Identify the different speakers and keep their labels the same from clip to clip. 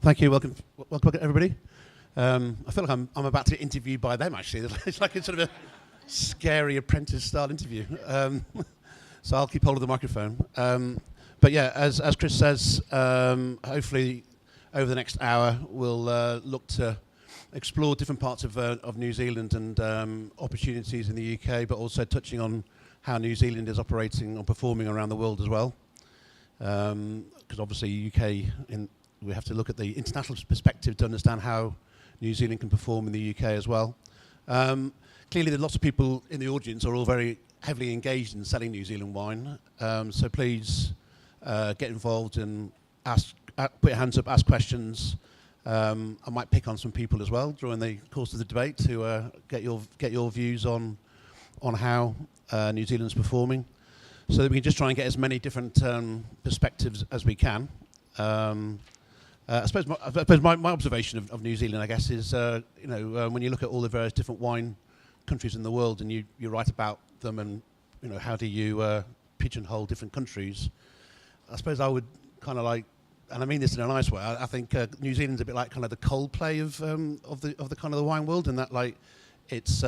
Speaker 1: Thank you. Welcome everybody. I feel like I'm about to get interviewed by them, actually. It's like a sort of a scary apprentice-style interview. So I'll keep hold of the microphone. But yeah, as Chris says, hopefully over the next hour we'll look to explore different parts of New Zealand and opportunities in the UK, but also touching on how New Zealand is operating or performing around the world as well. Because obviously we have to look at the international perspective to understand how New Zealand can perform in the UK as well. Clearly, there are lots of people in the audience who are all very heavily engaged in selling New Zealand wine. So please get involved and put your hands up, ask questions. I might pick on some people as well during the course of the debate to get your views on how New Zealand's performing, so that we can just try and get as many different perspectives as we can. I suppose my observation of New Zealand, I guess, is when you look at all the various different wine countries in the world and you write about them, and how do you pigeonhole different countries? I suppose I would kind of like, and I mean this in a nice way, I think New Zealand's a bit like kind of the Coldplay of the kind of the wine world, in that like it's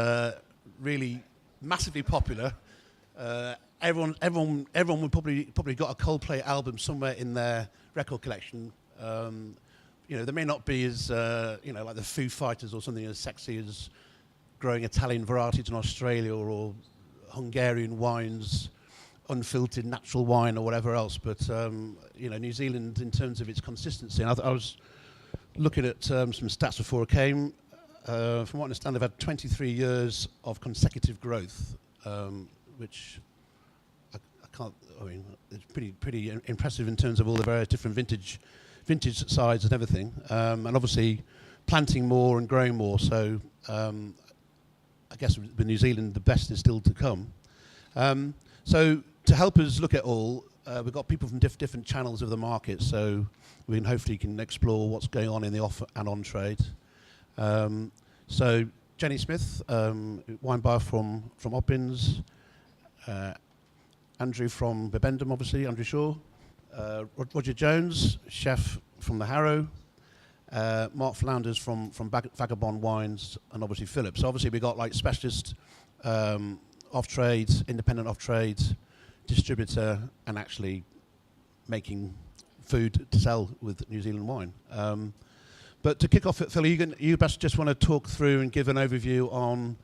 Speaker 1: really massively popular. Everyone would probably got a Coldplay album somewhere in their record collection. They may not be as like the Foo Fighters or something as sexy as growing Italian varieties in Australia or Hungarian wines, unfiltered natural wine or whatever else. But New Zealand, in terms of its consistency, and I was looking at some stats before I came. From what I understand, they've had 23 years of consecutive growth, which it's pretty impressive in terms of all the various different vintage sides and everything, and obviously planting more and growing more. So I guess with New Zealand, the best is still to come. So to help us look at all, we've got people from different channels of the market, so we can hopefully explore what's going on in the off and on trade. So Jenny Smith, wine buyer from Oppins, Andrew from Bibendum, obviously, Andrew Shaw, Roger Jones, chef from the Harrow, Mark Flounders from Vagabond Wines, and obviously Philip. So obviously we got like specialist off-trade, independent off-trade, distributor, and actually making food to sell with New Zealand wine. But to kick off, Phil, you best just want to talk through and give an overview on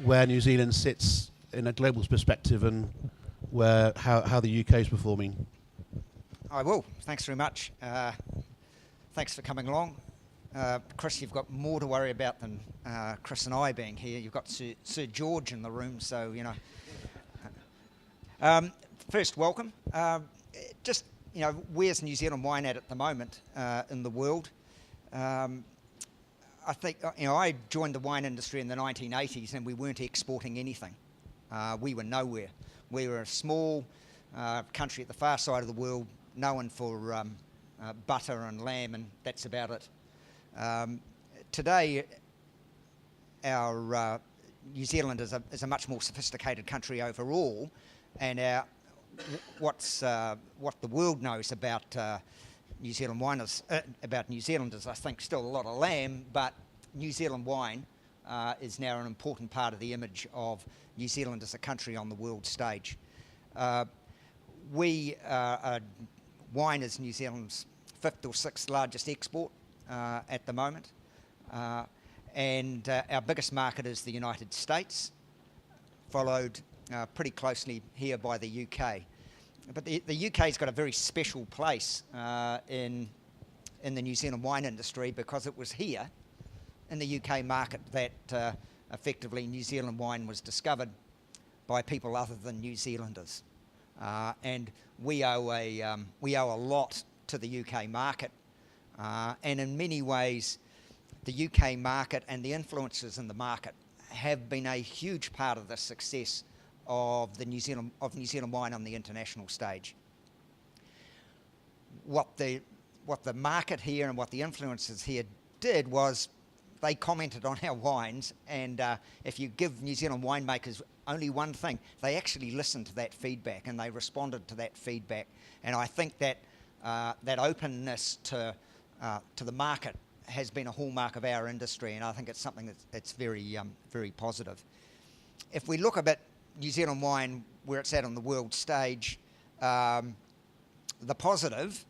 Speaker 1: where New Zealand sits in a global perspective and how the UK is performing.
Speaker 2: I will. Thanks very much. Thanks for coming along. Chris, you've got more to worry about than Chris and I being here. You've got Sir George in the room, so, first, welcome. Where's New Zealand wine at the moment in the world? I think, I joined the wine industry in the 1980s and we weren't exporting anything. We were nowhere. We were a small country at the far side of the world, known for butter and lamb, and that's about it. Today, our New Zealand is a much more sophisticated country overall, and what the world knows about New Zealand wine is, about New Zealanders, I think, still a lot of lamb, but New Zealand wine is now an important part of the image of New Zealand as a country on the world stage. Wine is New Zealand's 5th or 6th largest export at the moment, and our biggest market is the United States, followed pretty closely here by the UK. But the UK's got a very special place in the New Zealand wine industry, because it was here in the UK market that effectively New Zealand wine was discovered by people other than New Zealanders, and we owe a lot to the UK market, and in many ways the UK market and the influences in the market have been a huge part of the success of New Zealand wine on the international stage. What the market here and what the influencers here did was they commented on our wines, and if you give New Zealand winemakers only one thing, they actually listened to that feedback and they responded to that feedback. And I think that that openness to to the market has been a hallmark of our industry, and I think it's something that's very, very positive. If we look a bit New Zealand wine, where it's at on the world stage, the positive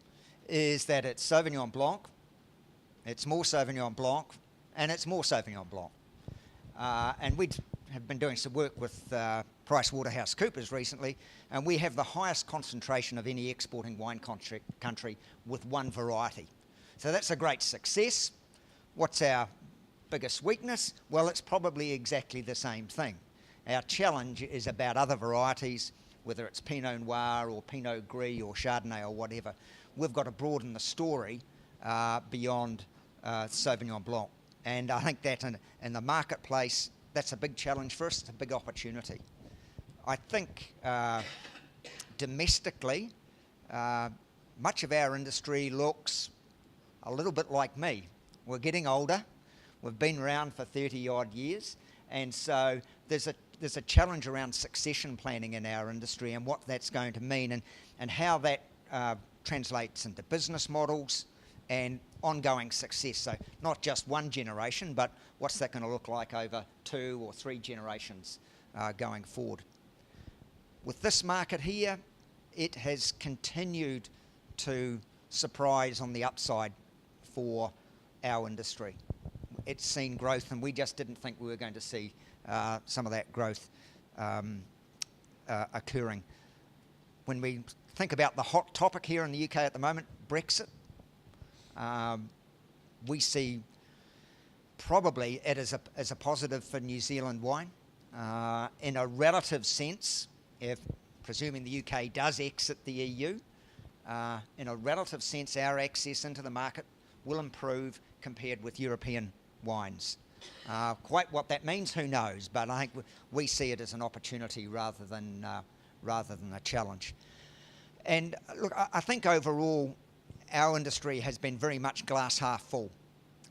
Speaker 2: is that it's Sauvignon Blanc, it's more Sauvignon Blanc, and it's more Sauvignon Blanc. And we have been doing some work with PricewaterhouseCoopers recently, and we have the highest concentration of any exporting wine country with one variety. So that's a great success. What's our biggest weakness? Well, it's probably exactly the same thing. Our challenge is about other varieties, whether it's Pinot Noir or Pinot Gris or Chardonnay or whatever. We've got to broaden the story beyond Sauvignon Blanc. And I think that in the marketplace, that's a big challenge for us. It's a big opportunity. I think domestically, much of our industry looks a little bit like me. We're getting older. We've been around for 30-odd years. And so there's a challenge around succession planning in our industry and what that's going to mean and how that translates into business models and ongoing success. So not just one generation, but what's that going to look like over 2 or 3 generations going forward. With this market here, it has continued to surprise on the upside for our industry. It's seen growth, and we just didn't think we were going to see some of that growth occurring. When we think about the hot topic here in the UK at the moment, Brexit, we see probably it as a positive for New Zealand wine. In a relative sense, if presuming the UK does exit the EU, in a relative sense, our access into the market will improve compared with European wines. Quite what that means, who knows? But I think we see it as an opportunity rather than a challenge. And look, I think overall, our industry has been very much glass half full.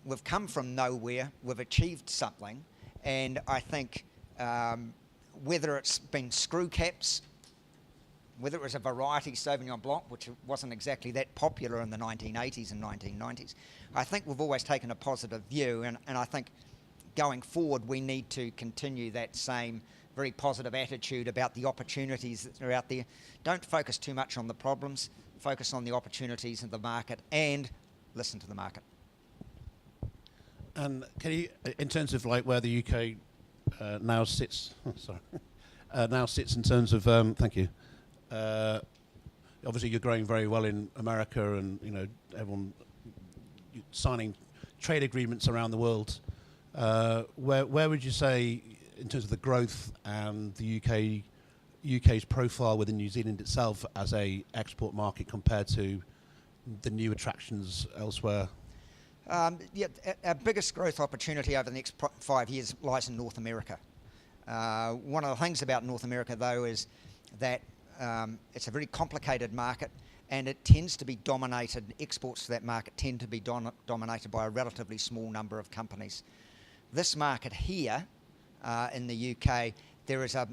Speaker 2: We've come from nowhere, we've achieved something, and I think whether it's been screw caps, whether it was a variety Sauvignon Blanc, which wasn't exactly that popular in the 1980s and 1990s, I think we've always taken a positive view, and I think going forward we need to continue that same very positive attitude about the opportunities that are out there. Don't focus too much on the problems, focus on the opportunities in the market and listen to the market.
Speaker 1: And can you, in terms of like where the UK now sits, now sits in terms of, thank you. Obviously, you're growing very well in America, and you know everyone signing trade agreements around the world. Where would you say, in terms of the growth and the UK's profile within New Zealand itself as a export market compared to the new attractions elsewhere?
Speaker 2: Yeah, our biggest growth opportunity over the next 5 years lies in North America. One of the things about North America, though, is that it's a very complicated market, and it tends to be dominated, exports to that market tend to be dominated by a relatively small number of companies. This market here in the UK, there is a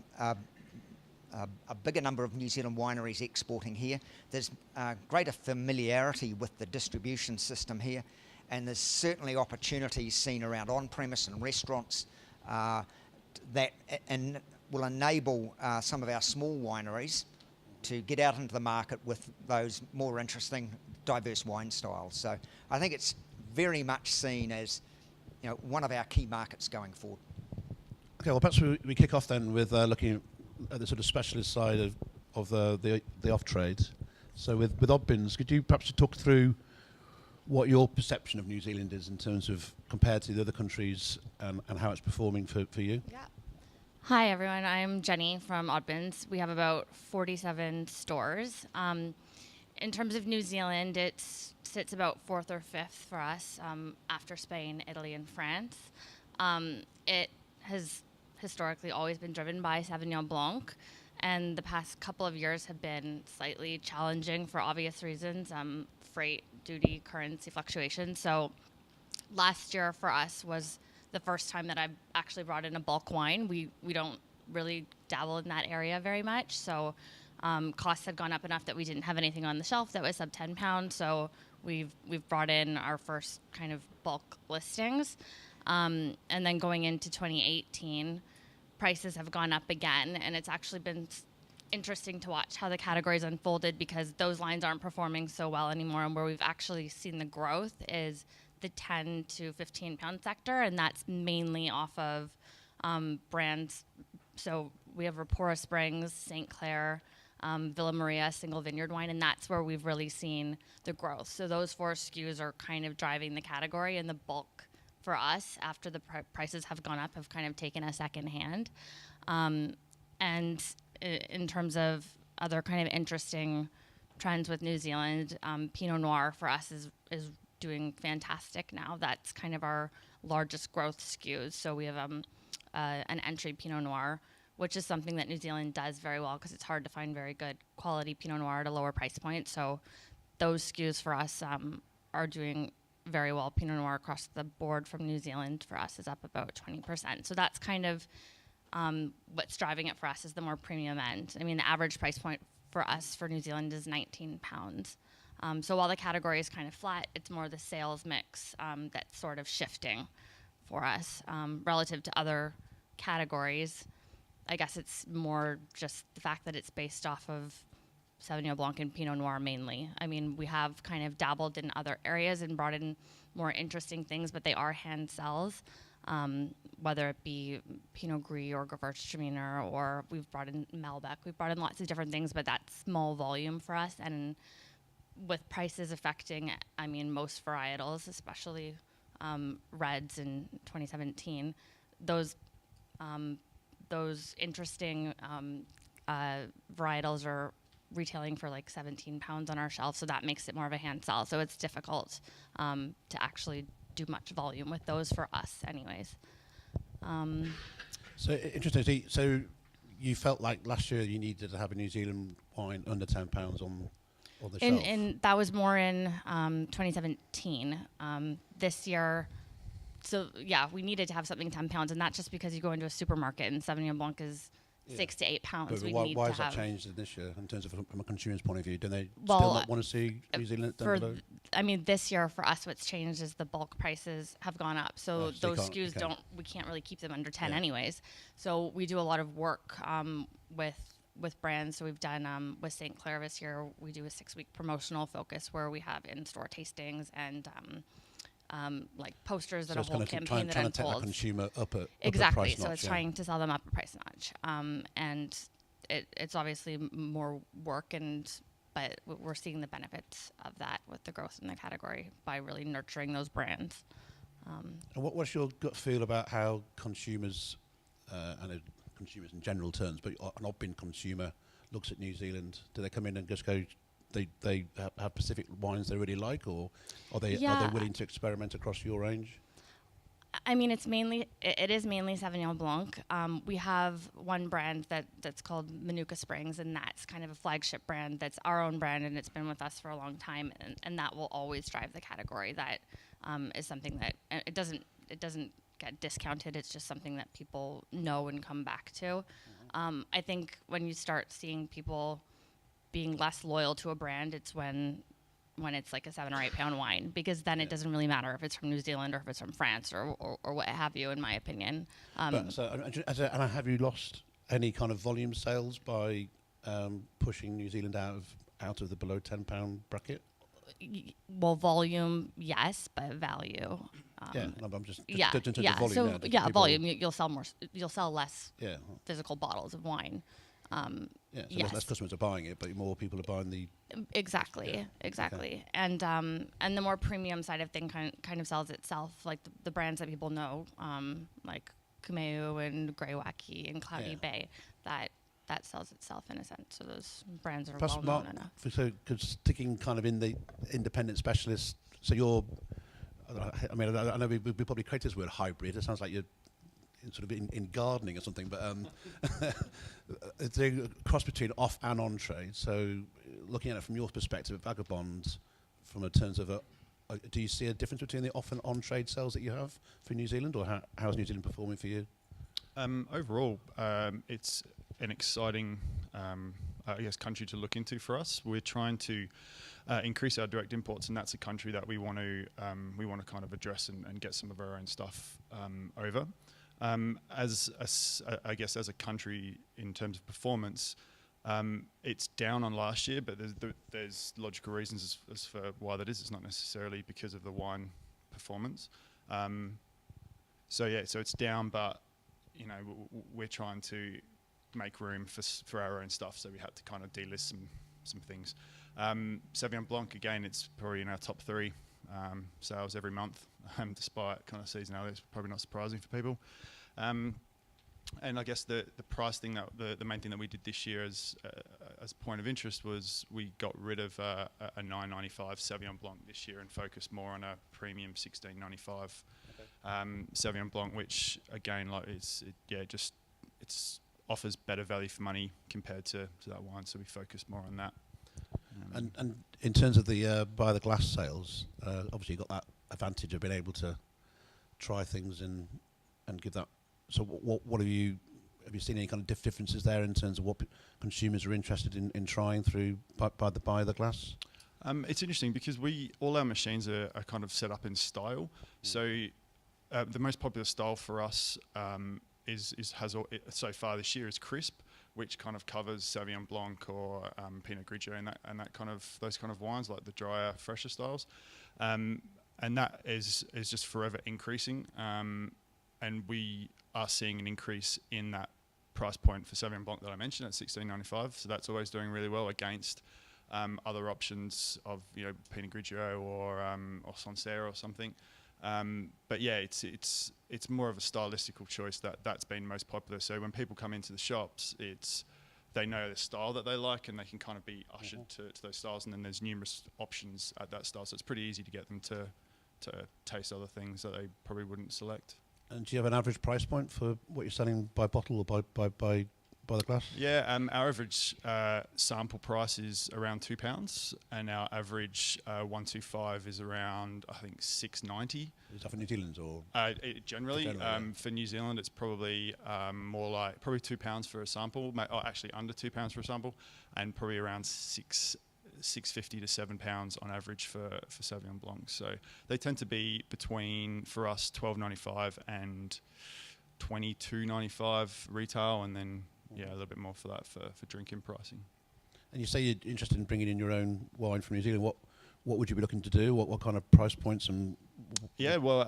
Speaker 2: bigger number of New Zealand wineries exporting here. There's greater familiarity with the distribution system here, and there's certainly opportunities seen around on-premise and restaurants that will enable some of our small wineries to get out into the market with those more interesting, diverse wine styles. So I think it's very much seen as, you know, one of our key markets going forward.
Speaker 1: Okay, well, perhaps we kick off then with looking at the sort of specialist side of the off-trade. So with Oddbins, could you perhaps talk through what your perception of New Zealand is in terms of compared to the other countries and how it's performing for you?
Speaker 3: Yeah. Hi, everyone. I'm Jenny from Oddbins. We have about 47 stores. In terms of New Zealand, it sits about 4th or 5th for us after Spain, Italy, and France. It has historically always been driven by Sauvignon Blanc, and the past couple of years have been slightly challenging for obvious reasons, freight, duty, currency fluctuations. So last year for us was the first time that I actually brought in a bulk wine. We don't really dabble in that area very much, so costs had gone up enough that we didn't have anything on the shelf that was sub £10, so we've brought in our first kind of bulk listings, and then going into 2018, prices have gone up again, and it's actually been interesting to watch how the categories unfolded because those lines aren't performing so well anymore, and where we've actually seen the growth is the 10 to 15 pound sector, and that's mainly off of brands. So we have Rapora Springs, St. Clair, Villa Maria, single vineyard wine, and that's where we've really seen the growth. So those 4 SKUs are kind of driving the category, and the bulk for us after the prices have gone up have kind of taken a second hand. And in terms of other kind of interesting trends with New Zealand, Pinot Noir for us is doing fantastic now. That's kind of our largest growth SKUs. So we have an entry Pinot Noir, which is something that New Zealand does very well because it's hard to find very good quality Pinot Noir at a lower price point. So those SKUs for us are doing very well. Pinot Noir across the board from New Zealand for us is up about 20%. So that's kind of what's driving it for us is the more premium end. I mean, the average price point for us for New Zealand is 19 pounds. So while the category is kind of flat, it's more the sales mix that's sort of shifting for us relative to other categories. I guess it's more just the fact that it's based off of Sauvignon Blanc and Pinot Noir mainly. I mean, we have kind of dabbled in other areas and brought in more interesting things, but they are hand sells, whether it be Pinot Gris or Gewürztraminer, or we've brought in Malbec. We've brought in lots of different things, but that's small volume for us. And with prices affecting, I mean, most varietals, especially reds in 2017, those interesting varietals are retailing for like 17 pounds on our shelf, so that makes it more of a hand sell. So it's difficult to actually do much volume with those for us anyways.
Speaker 1: So interesting. So you felt like last year you needed to have a New Zealand wine under £10 on the shelf?
Speaker 3: And that was more in 2017. This year, so yeah, we needed to have something 10 pounds, and that's just because you go into a supermarket and Sauvignon Blanc is 6 to 8 pounds.
Speaker 1: But why has that changed this year in terms of from a consumer's point of view? Do they
Speaker 3: well,
Speaker 1: still not want to see New Zealand down below?
Speaker 3: I mean, this year for us, what's changed is the bulk prices have gone up. So those SKUs we can't really keep them under 10 anyways. So we do a lot of work with brands. So we've done with St. Clair this year, we do a 6-week promotional focus where we have in-store tastings and like posters that a whole campaign that unfolds.
Speaker 1: Trying to take the consumer up a
Speaker 3: exactly.
Speaker 1: price notch.
Speaker 3: So it's trying to sell them up a price notch, and it's obviously more work, but we're seeing the benefits of that with the growth in the category by really nurturing those brands.
Speaker 1: And what's your gut feel about how consumers, and consumers in general terms, but an Odbin consumer looks at New Zealand? Do they come in and just go? They have specific wines they really like, or are they willing to experiment across your range?
Speaker 3: I mean, it is mainly Sauvignon Blanc. We have one brand that's called Manuka Springs, and that's kind of a flagship brand. That's our own brand, and it's been with us for a long time, and that will always drive the category. That is something that it doesn't get discounted. It's just something that people know and come back to. Mm-hmm. I think when you start seeing people being less loyal to a brand, it's when it's like a 7 or 8 pound wine, because then it doesn't really matter if it's from New Zealand or if it's from France or what have you, in my opinion.
Speaker 1: And have you lost any kind of volume sales by pushing New Zealand out of the below £10 bracket?
Speaker 3: Well, volume, yes, but value.
Speaker 1: I'm just in terms of volume.
Speaker 3: So volume. You'll sell more. You'll sell less physical bottles of wine.
Speaker 1: Less customers are buying it, but more people are buying the
Speaker 3: exactly. Okay. And the more premium side of thing kind of sells itself, like the brands that people know, like Kumeu and Greywaki and Cloudy Bay, that sells itself in a sense. So those brands are well known enough.
Speaker 1: So sticking kind of in the independent specialist. So you're, I mean, I know we probably created this word hybrid. It sounds like you're sort of in gardening or something, but it's a cross between off and on trade. So looking at it from your perspective at Vagabond, from a terms of do you see a difference between the off and on trade sales that you have for New Zealand, or how is New Zealand performing for you?
Speaker 4: Overall, it's an exciting I guess, country to look into for us. We're trying to increase our direct imports, and that's a country that we want to kind of address and get some of our own stuff over. I guess as a country in terms of performance, it's down on last year, but there's logical reasons as for why that is. It's not necessarily because of the wine performance. So it's down, but we're trying to make room for our own stuff, so we had to kind of delist some things. Sauvignon Blanc, again, it's probably in our top 3 sales every month, despite kind of seasonality. It's probably not surprising for people. And I guess the price thing, that the main thing that we did this year as a point of interest was we got rid of a $9.95 Sauvignon Blanc this year and focused more on a premium $16.95 Sauvignon Blanc, which again, like it offers better value for money compared to that wine. So we focused more on that.
Speaker 1: And in terms of the by the glass sales, obviously you got that advantage of being able to try things and give that. So what have you seen any kind of differences there in terms of what consumers are interested in trying through by the glass?
Speaker 4: It's interesting because all our machines are kind of set up in style. So the most popular style for us so far this year is crisp, which kind of covers Sauvignon Blanc or Pinot Grigio and that kind of those kind of wines, like the drier, fresher styles, and that is just forever increasing. And we are seeing an increase in that price point for Sauvignon Blanc that I mentioned at $16.95. So that's always doing really well against other options of Pinot Grigio or Sancerre or something. But yeah, it's more of a stylistical choice that's been most popular. So when people come into the shops, they know the style that they like and they can kind of be ushered to those styles. And then there's numerous options at that style, so it's pretty easy to get them to taste other things that they probably wouldn't select.
Speaker 1: And do you have an average price point for what you're selling by bottle or by the glass?
Speaker 4: Yeah, our average sample price is around £2, and our average 125 is around, I think, $6.90.
Speaker 1: Is that for New Zealand or?
Speaker 4: Generally, for New Zealand, it's probably more like probably £2 for a sample, actually under £2 for a sample, and probably around $6.50 to £7 on average for Sauvignon Blanc. So they tend to be between, for us, $12.95 and $22.95 retail, and then a little bit more for that for drinking pricing.
Speaker 1: And you say you're interested in bringing in your own wine from New Zealand. What would you be looking to do? What kind of price points and?
Speaker 4: Yeah, well,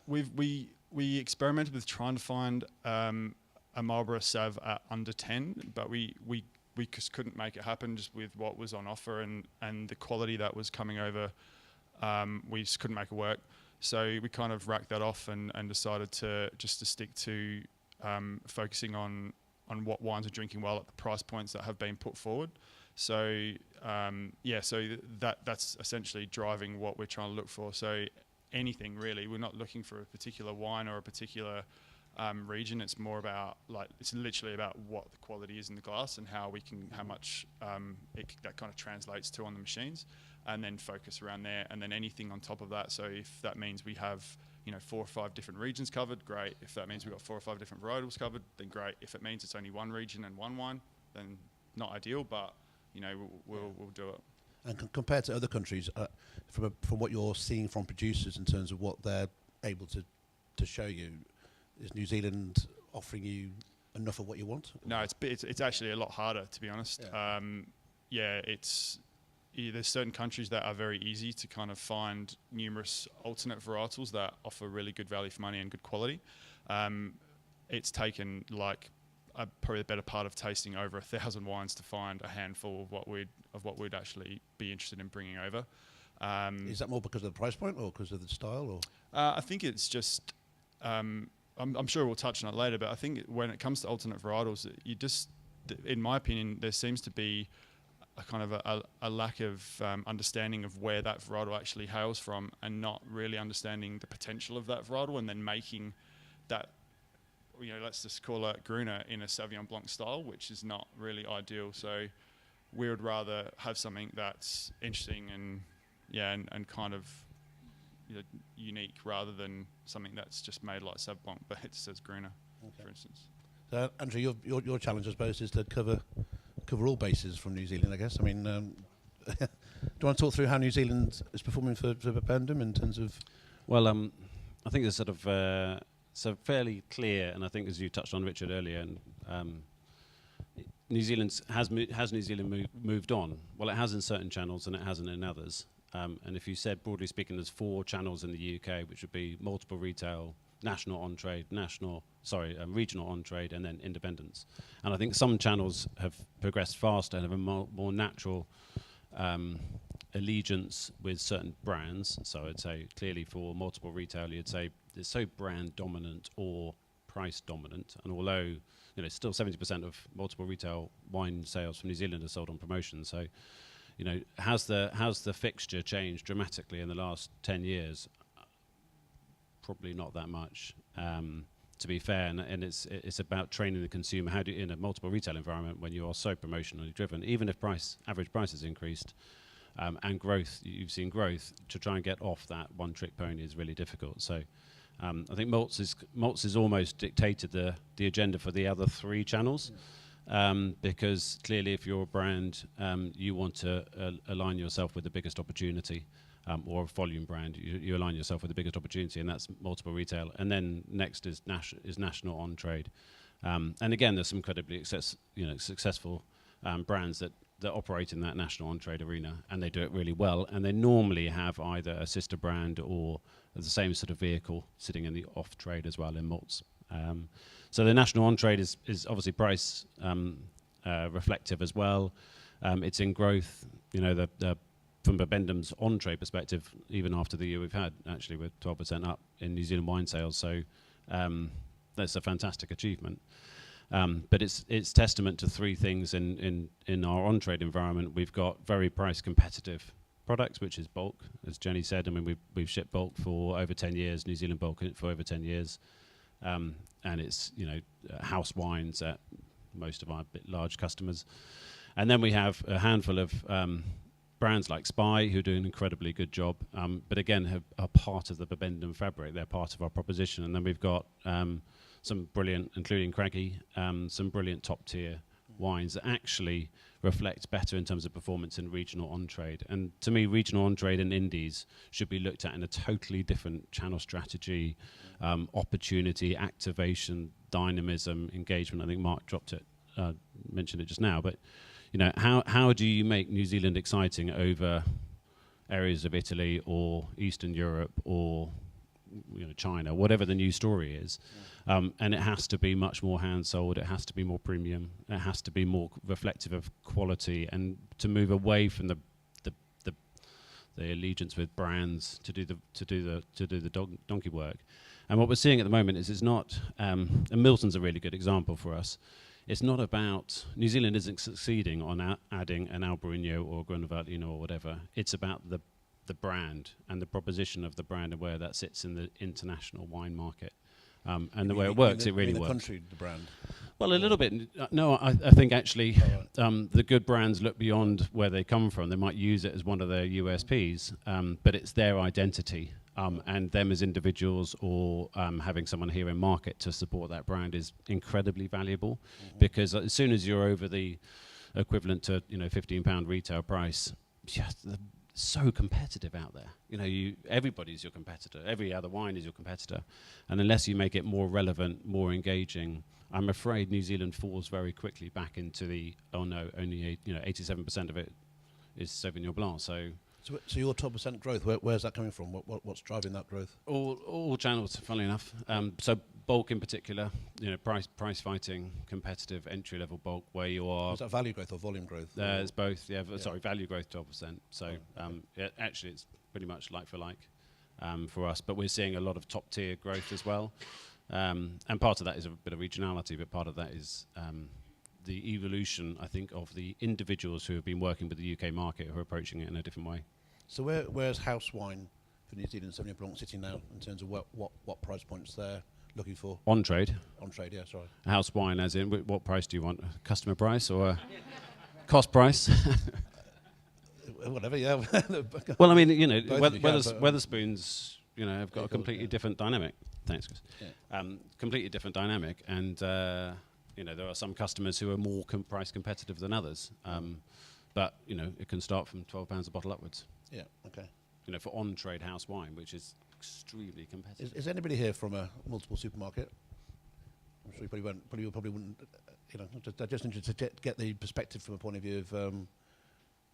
Speaker 4: we experimented with trying to find a Marlborough Sav at under 10, but we just couldn't make it happen just with what was on offer and the quality that was coming over. We just couldn't make it work. So we kind of racked that off and decided to stick to focusing on what wines are drinking well at the price points that have been put forward. So so that's essentially driving what we're trying to look for. So anything really, we're not looking for a particular wine or a particular region. It's more about it's literally about what the quality is in the glass and how much that kind of translates to on the machines, and then focus around there. And then anything on top of that. So if that means we have 4 or 5 different regions covered, great. If that means we've got 4 or 5 different varietals covered, then great. If it means it's only one region and one wine, then not ideal, but we'll do it.
Speaker 1: And compared to other countries, from what you're seeing from producers in terms of what they're able to show you, is New Zealand offering you enough of what you want?
Speaker 4: No, it's actually a lot harder, to be honest. Yeah. There's certain countries that are very easy to kind of find numerous alternate varietals that offer really good value for money and good quality. It's taken probably the better part of tasting over 1,000 wines to find a handful of what we'd actually be interested in bringing over.
Speaker 1: Is that more because of the price point or because of the style? Or
Speaker 4: I think it's just. I'm sure we'll touch on it later, but I think when it comes to alternate varietals, in my opinion, there seems to be a kind of a lack of understanding of where that varietal actually hails from, and not really understanding the potential of that varietal, and then making that, let's just call it Gruner in a Sauvignon Blanc style, which is not really ideal. So we would rather have something that's interesting and kind of unique, rather than something that's just made like Sauv Blanc, but it says Gruner, for instance.
Speaker 1: So Andrew, your challenge, I suppose, is to cover cover all bases from New Zealand, I guess. I mean, do you want to talk through how New Zealand is performing for Bibendum in terms of?
Speaker 5: Well, I think it's sort of so fairly clear, and I think as you touched on, Richard, earlier, and New Zealand has New Zealand moved on? Well, it has in certain channels, and it hasn't in others. And if you said, broadly speaking, there's 4 channels in the UK, which would be multiple retail, national on-trade, regional on-trade, and then independents. And I think some channels have progressed faster and have a more natural allegiance with certain brands. So I'd say clearly for multiple retail, you'd say it's so brand dominant or price dominant. And although still 70% of multiple retail wine sales from New Zealand are sold on promotion. So has the fixture changed dramatically in the last 10 years? Probably not that much, to be fair. And it's about training the consumer. How do you, in a multiple retail environment, when you are so promotionally driven, even if average price has increased, and growth, you've seen growth, to try and get off that one-trick pony is really difficult. So I think Malts has almost dictated the agenda for the other 3 channels, because clearly if you're a brand, you want to align yourself with the biggest opportunity, or a volume brand, you align yourself with the biggest opportunity, and that's multiple retail. And then next is national on-trade. And again, there's some incredibly successful brands that operate in that national on-trade arena, and they do it really well, and they normally have either a sister brand or the same sort of vehicle sitting in the off-trade as well in malts. So the national on-trade is obviously price reflective as well. It's in growth. From Bibendum's on-trade perspective, even after the year we've had, actually we're 12% up in New Zealand wine sales, so that's a fantastic achievement. But it's testament to 3 things in our on-trade environment. We've got very price competitive products, which is bulk, as Jenny said. I mean, we've shipped bulk for over 10 years, New Zealand bulk for over 10 years. And it's, house wines at most of our large customers. And then we have a handful of brands like Spy, who do an incredibly good job, but again, are part of the Bibendum fabric. They're part of our proposition. And then we've got some brilliant, including Craggy, some brilliant top-tier wines that actually reflect better in terms of performance in regional on-trade. And to me, regional on-trade and indies should be looked at in a totally different channel strategy, opportunity, activation, dynamism, engagement. I think Mark mentioned it just now, but how do you make New Zealand exciting over areas of Italy or Eastern Europe or China, whatever the new story is? And it has to be much more hand-sold, it has to be more premium, it has to be more reflective of quality, and to move away from the allegiance with brands to do the donkey work. And what we're seeing at the moment is it's not, and Milton's a really good example for us. It's not about, New Zealand isn't succeeding on adding an Albarino or Granavalino or whatever. It's about the brand and the proposition of the brand and where that sits in the international wine market. And the way it works, it really works.
Speaker 1: The country, the brand?
Speaker 5: Well, a little bit. No, I think actually the good brands look beyond where they come from. They might use it as one of their USPs, but it's their identity. And them as individuals or having someone here in market to support that brand is incredibly valuable, because as soon as you're over the equivalent to £15 retail price, so competitive out there. Everybody's your competitor. Every other wine is your competitor, and unless you make it more relevant, more engaging, I'm afraid New Zealand falls very quickly back into the only 87% of it is Sauvignon Blanc. So
Speaker 1: your 12% growth, where's that coming from? What's driving that growth?
Speaker 5: All channels, funnily enough. So bulk in particular, price fighting, competitive entry level bulk, where you are.
Speaker 1: Is that value growth or volume growth?
Speaker 5: It's both. Sorry, value growth 12%. So actually, it's pretty much like for like for us. But we're seeing a lot of top tier growth as well, and part of that is a bit of regionality, but part of that is the evolution, I think, of the individuals who have been working with the UK market who are approaching it in a different way.
Speaker 1: So where's house wine for New Zealand Sauvignon Blanc sitting now in terms of what price points they're looking for?
Speaker 5: On trade.
Speaker 1: On trade, yeah, sorry.
Speaker 5: House wine, as in what price do you want? Customer price or cost price?
Speaker 1: Whatever, yeah.
Speaker 5: Well, I mean, Weatherspoons, have got a completely different dynamic. Thanks, Chris. Yeah. Completely different dynamic, and there are some customers who are more price competitive than others. But it can start from £12 a bottle upwards.
Speaker 1: Yeah. Okay.
Speaker 5: For on-trade house wine, which is extremely competitive.
Speaker 1: Is anybody here from a multiple supermarket? I'm sure you probably wouldn't. Just interested to get the perspective from a point of view of,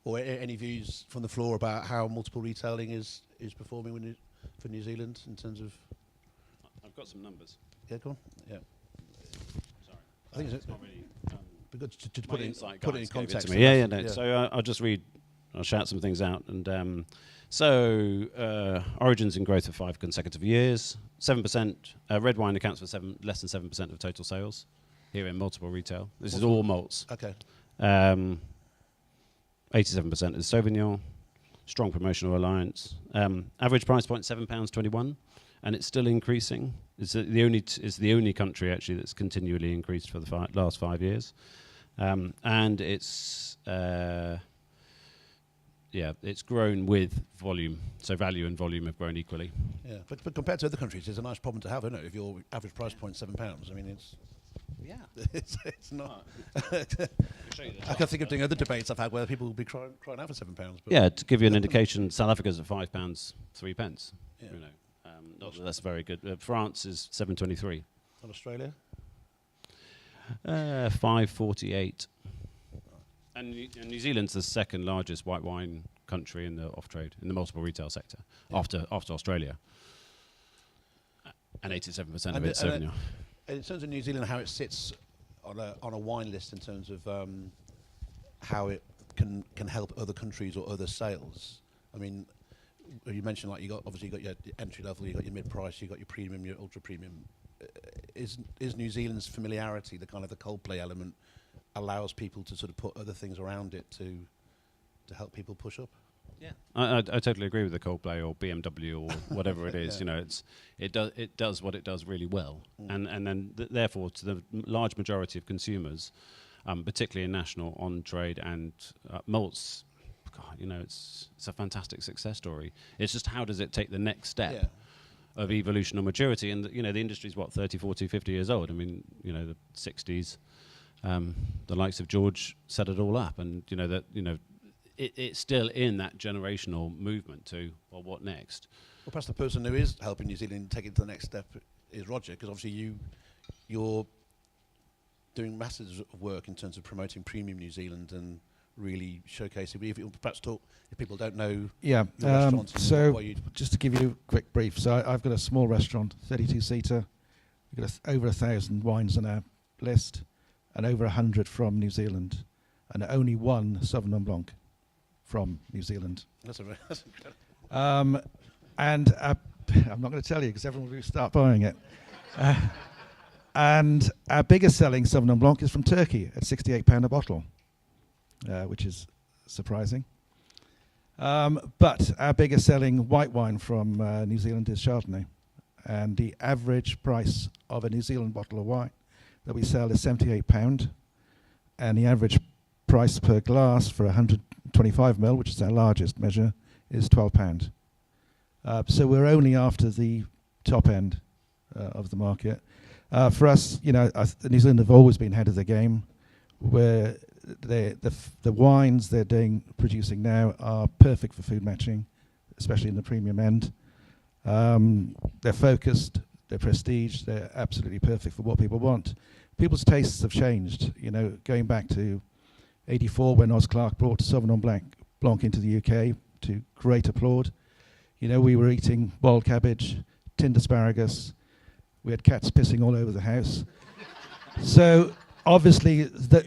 Speaker 1: or any views from the floor about how multiple retailing is performing for New Zealand in terms of.
Speaker 5: I've got some numbers.
Speaker 1: Yeah, go on. Yeah.
Speaker 5: Sorry,
Speaker 1: I think
Speaker 5: it's not really.
Speaker 1: Be good to put it in
Speaker 5: Gave
Speaker 1: context.
Speaker 5: to me. Yeah. No. So I'll just read. I'll shout some things out. And origins in growth for 5 consecutive years. 7%. Red wine accounts for less than 7% of total sales here in multiple retail. This is all malts.
Speaker 1: Okay.
Speaker 5: 87% is Sauvignon. Strong promotional alliance. Average price point £7.21, and it's still increasing. It's the only country actually that's continually increased for the last 5 years, and it's grown with volume. So value and volume have grown equally.
Speaker 1: Yeah, but compared to other countries, it's a nice problem to have, isn't it? If your average price point £7, I mean, it's.
Speaker 5: Yeah,
Speaker 1: it's not. I can think of doing other debates I've had where people will be crying out for £7. But
Speaker 5: yeah, to give you an indication, South Africa's at £5 3 pence.
Speaker 1: Yeah.
Speaker 5: Not that that's very good. France is 7.23.
Speaker 1: And Australia?
Speaker 5: 5.48. And New Zealand's the second largest white wine country in the off-trade, in the multiple retail sector, after Australia. And 87% of it's Sauvignon.
Speaker 1: In terms of New Zealand, how it sits on a wine list in terms of how it can help other countries or other sales. I mean, you mentioned you got your entry level, you got your mid price, you got your premium, your ultra premium. Is New Zealand's familiarity, the kind of the Coldplay element, allows people to sort of put other things around it to help people push up?
Speaker 5: Yeah, I totally agree with the Coldplay or BMW or whatever it is.
Speaker 1: Yeah.
Speaker 5: It does what it does really well, and then therefore to the large majority of consumers, particularly in national on trade and malts, God, it's a fantastic success story. It's just how does it take the next step of evolution or maturity? And the industry's 30, 40, 50 years old. I mean, the 60s, the likes of George set it all up, and it's still in that generational movement to, well, what next?
Speaker 1: Well, perhaps the person who is helping New Zealand take it to the next step is Roger, because obviously you're doing masses of work in terms of promoting premium New Zealand and really showcasing. If you perhaps talk, if people don't know,
Speaker 6: yeah.
Speaker 1: So
Speaker 6: just to give you a quick brief, so I've got a small restaurant, 32-seater. We've got over 1,000 wines on our list, and over 100 from New Zealand, and only one Sauvignon Blanc from New Zealand.
Speaker 1: That's incredible.
Speaker 6: And I'm not going to tell you because everyone will start buying it. And our biggest selling Sauvignon Blanc is from Turkey at £68 a bottle, which is surprising. But our biggest selling white wine from New Zealand is Chardonnay. And the average price of a New Zealand bottle of wine that we sell is £78. And the average price per glass for 125 ml, which is our largest measure, is £12. So we're only after the top end of the market. For us, New Zealand have always been ahead of the game. Where the wines they're producing now are perfect for food matching, especially in the premium end. They're focused, they're prestige, they're absolutely perfect for what people want. People's tastes have changed. Going back to '84 when Oz Clarke brought Sauvignon Blanc into the UK to great applaud. We were eating boiled cabbage, tinned asparagus. We had cats pissing all over the house. So obviously the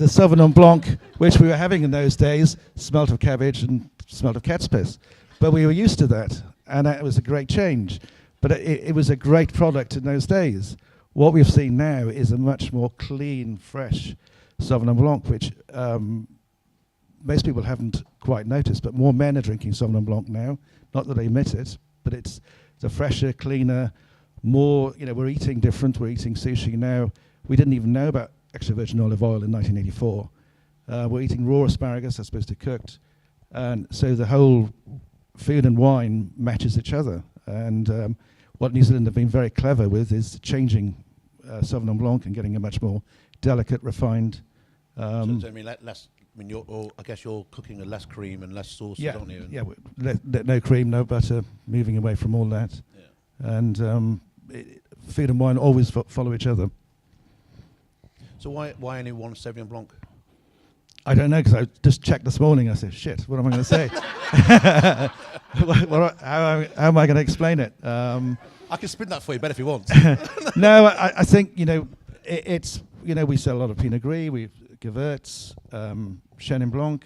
Speaker 6: Sauvignon Blanc, which we were having in those days, smelt of cabbage and smelt of cat's piss. But we were used to that, and it was a great change. But it was a great product in those days. What we've seen now is a much more clean, fresh Sauvignon Blanc, which most people haven't quite noticed, but more men are drinking Sauvignon Blanc now. Not that they admit it, but it's a fresher, cleaner, more, we're eating different. We're eating sushi now. We didn't even know about extra virgin olive oil in 1984. We're eating raw asparagus as opposed to cooked. And so the whole food and wine matches each other. And what New Zealand have been very clever with is changing Sauvignon Blanc and getting a much more delicate, refined.
Speaker 1: So I mean, less. I mean, I guess you're cooking with less cream and less sauces, aren't you?
Speaker 6: Yeah, no cream, no butter, moving away from all that.
Speaker 1: Yeah.
Speaker 6: And food and wine always follow each other.
Speaker 1: So why only one Sauvignon Blanc?
Speaker 6: I don't know, because I just checked this morning. I said, shit, what am I going to say? How am I going to explain it?
Speaker 1: I can spin that for you, better if you want.
Speaker 6: No, I think, it's, we sell a lot of Pinot Gris, we've Gewurz, Chenin Blanc,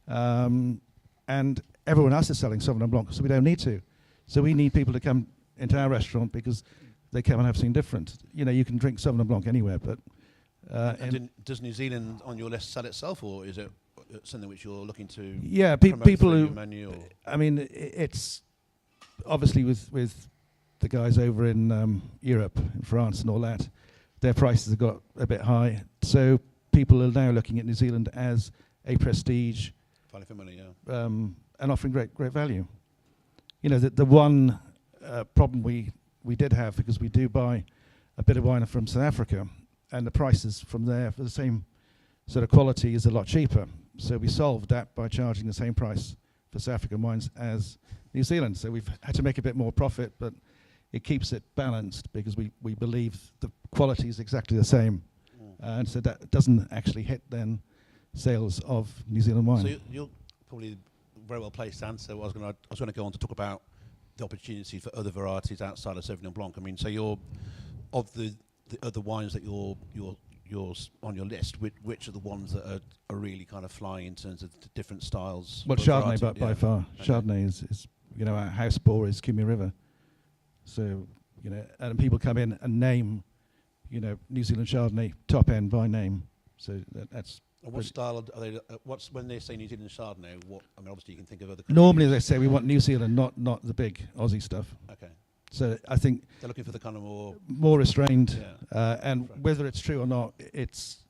Speaker 6: and everyone else is selling Sauvignon Blanc, so we don't need to. So we need people to come into our restaurant because they come and have something different. You can drink Sauvignon Blanc anywhere, but...
Speaker 1: does New Zealand on your list sell itself, or is it something which you're looking to?
Speaker 6: Yeah,
Speaker 1: promote
Speaker 6: people
Speaker 1: through
Speaker 6: who.
Speaker 1: your menu, or?
Speaker 6: I mean, it's obviously with the guys over in Europe, in France, and all that. Their prices have got a bit high, so people are now looking at New Zealand as a prestige,
Speaker 1: Value for money, yeah.
Speaker 6: and offering great value. The one problem we did have, because we do buy a bit of wine from South Africa, and the prices from there for the same sort of quality is a lot cheaper. So we solved that by charging the same price for South African wines as New Zealand. So we've had to make a bit more profit, but it keeps it balanced because we believe the quality is exactly the same. And so that doesn't actually hit then sales of New Zealand wine.
Speaker 1: So you're probably very well placed to answer. I was going to go on to talk about the opportunity for other varieties outside of Sauvignon Blanc. I mean, so you're of the other wines that you're on your list, which are the ones that are really kind of flying in terms of the different styles?
Speaker 6: Well, Chardonnay by far. Okay. Chardonnay is our house bore is Cumia River. So, and people come in and name, New Zealand Chardonnay top end by name. So that's.
Speaker 1: And what style are they? When they say New Zealand Chardonnay? I mean, obviously you can think of other.
Speaker 6: Normally they say we want New Zealand, not the big Aussie stuff.
Speaker 1: Okay.
Speaker 6: So I think
Speaker 1: they're looking for the kind of
Speaker 6: more restrained,
Speaker 1: yeah.
Speaker 6: And whether it's true or not, it's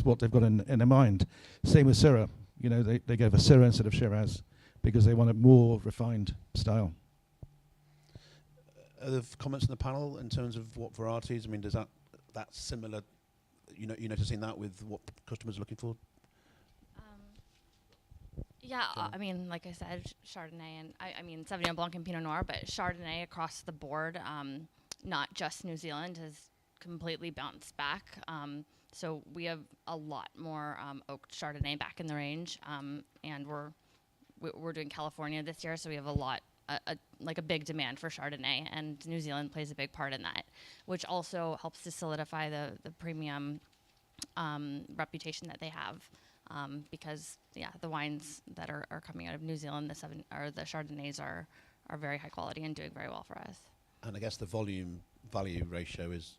Speaker 6: what they've got in their mind. Same with Syrah. They go for Syrah instead of Shiraz because they want a more refined style.
Speaker 1: Other comments on the panel in terms of what varieties? I mean, does that's similar? You noticing that with what customers are looking for?
Speaker 3: Yeah, I mean, like I said, Chardonnay and I mean Sauvignon Blanc and Pinot Noir, but Chardonnay across the board, not just New Zealand, has completely bounced back. So we have a lot more oak Chardonnay back in the range, and we're doing California this year, so we have a big demand for Chardonnay, and New Zealand plays a big part in that, which also helps to solidify the premium reputation that they have. Because the wines that are coming out of New Zealand, the Chardonnays are very high quality and doing very well for us.
Speaker 1: And I guess the volume value ratio is.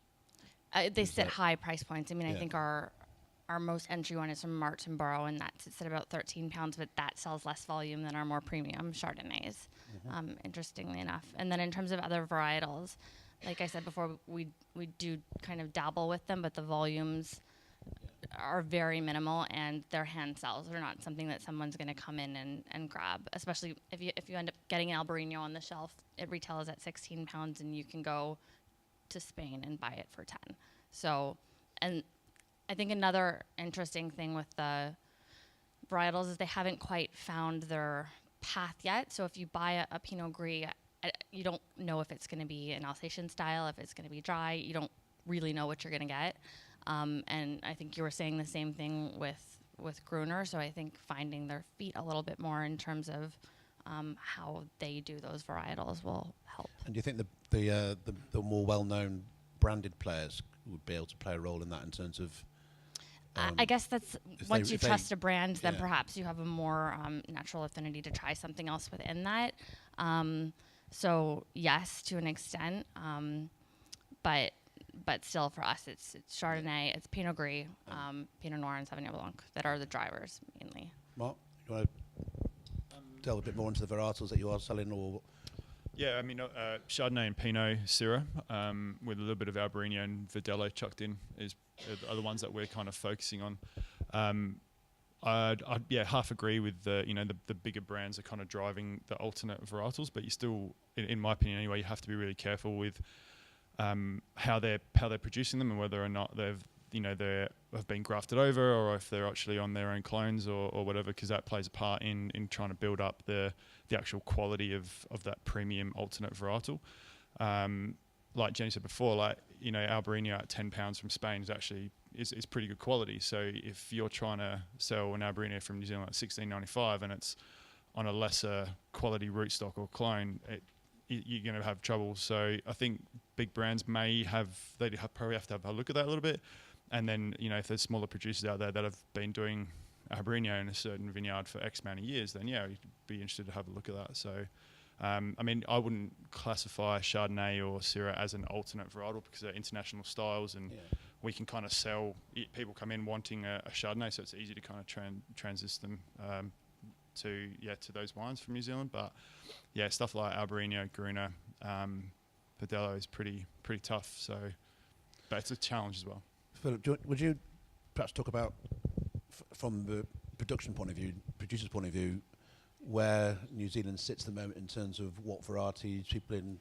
Speaker 3: They sit high price points. I mean, I think our most entry one is from Martinborough, and that sits at about £13, but that sells less volume than our more premium Chardonnays. Mm-hmm. Interestingly enough, and then in terms of other varietals, like I said before, we do kind of dabble with them, but the volumes are very minimal, and they're hand sells. They're not something that someone's going to come in and grab, especially if you end up getting an Albarino on the shelf. It retails at £16, and you can go to Spain and buy it for 10. So, and I think another interesting thing with the varietals is they haven't quite found their path yet. So if you buy a Pinot Gris, you don't know if it's going to be an Alsatian style, if it's going to be dry. You don't really know what you're going to get. And I think you were saying the same thing with Gruner. So I think finding their feet a little bit more in terms of how they do those varietals will help.
Speaker 1: And do you think the more well-known branded players would be able to play a role in that in terms of?
Speaker 3: I guess that's once you trust a brand, then perhaps you have a more natural affinity to try something else within that. So yes, to an extent, but still for us, it's Chardonnay, it's Pinot Gris, Pinot Noir, and Sauvignon Blanc that are the drivers mainly.
Speaker 1: Mark, you want to delve a bit more into the varietals that you are selling, or?
Speaker 4: Yeah, I mean, Chardonnay and Pinot, Syrah, with a little bit of Albarino and Verdelho chucked in are the ones that we're kind of focusing on. I'd half agree with the bigger brands are kind of driving the alternate varietals, but you still, in my opinion anyway, you have to be really careful with how they're producing them and whether or not they have been grafted over or if they're actually on their own clones or whatever, because that plays a part in trying to build up the actual quality of that premium alternate varietal. Like Jenny said before, Albarino at £10 from Spain is pretty good quality. So if you're trying to sell an Albarino from New Zealand at $16.95 and it's on a lesser quality rootstock or clone, you're going to have trouble. So I think big brands probably have to have a look at that a little bit. And then, if there's smaller producers out there that have been doing Albarino in a certain vineyard for X amount of years, then you'd be interested to have a look at that. So, I wouldn't classify Chardonnay or Syrah as an alternate varietal because they're international styles, and we can kind of sell. People come in wanting a Chardonnay, so it's easy to kind of transit them to those wines from New Zealand. But stuff like Albarino, Gruner, Padello is pretty tough. So, but it's a challenge as well.
Speaker 1: Philip, would you perhaps talk about, from the producer's point of view, where New Zealand sits at the moment in terms of what varieties people in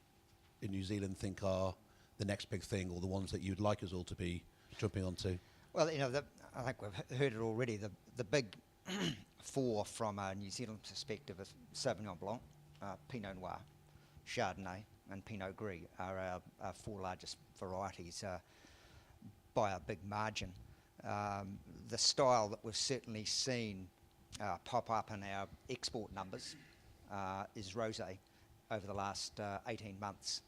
Speaker 1: New Zealand think are the next big thing, or the ones that you'd like us all to be jumping onto?
Speaker 2: Well, I think we've heard it already. The big four from a New Zealand perspective is Sauvignon Blanc, Pinot Noir, Chardonnay, and Pinot Gris are our four largest varieties by a big margin. The style that we've certainly seen pop up in our export numbers is rosé over the last 18 months.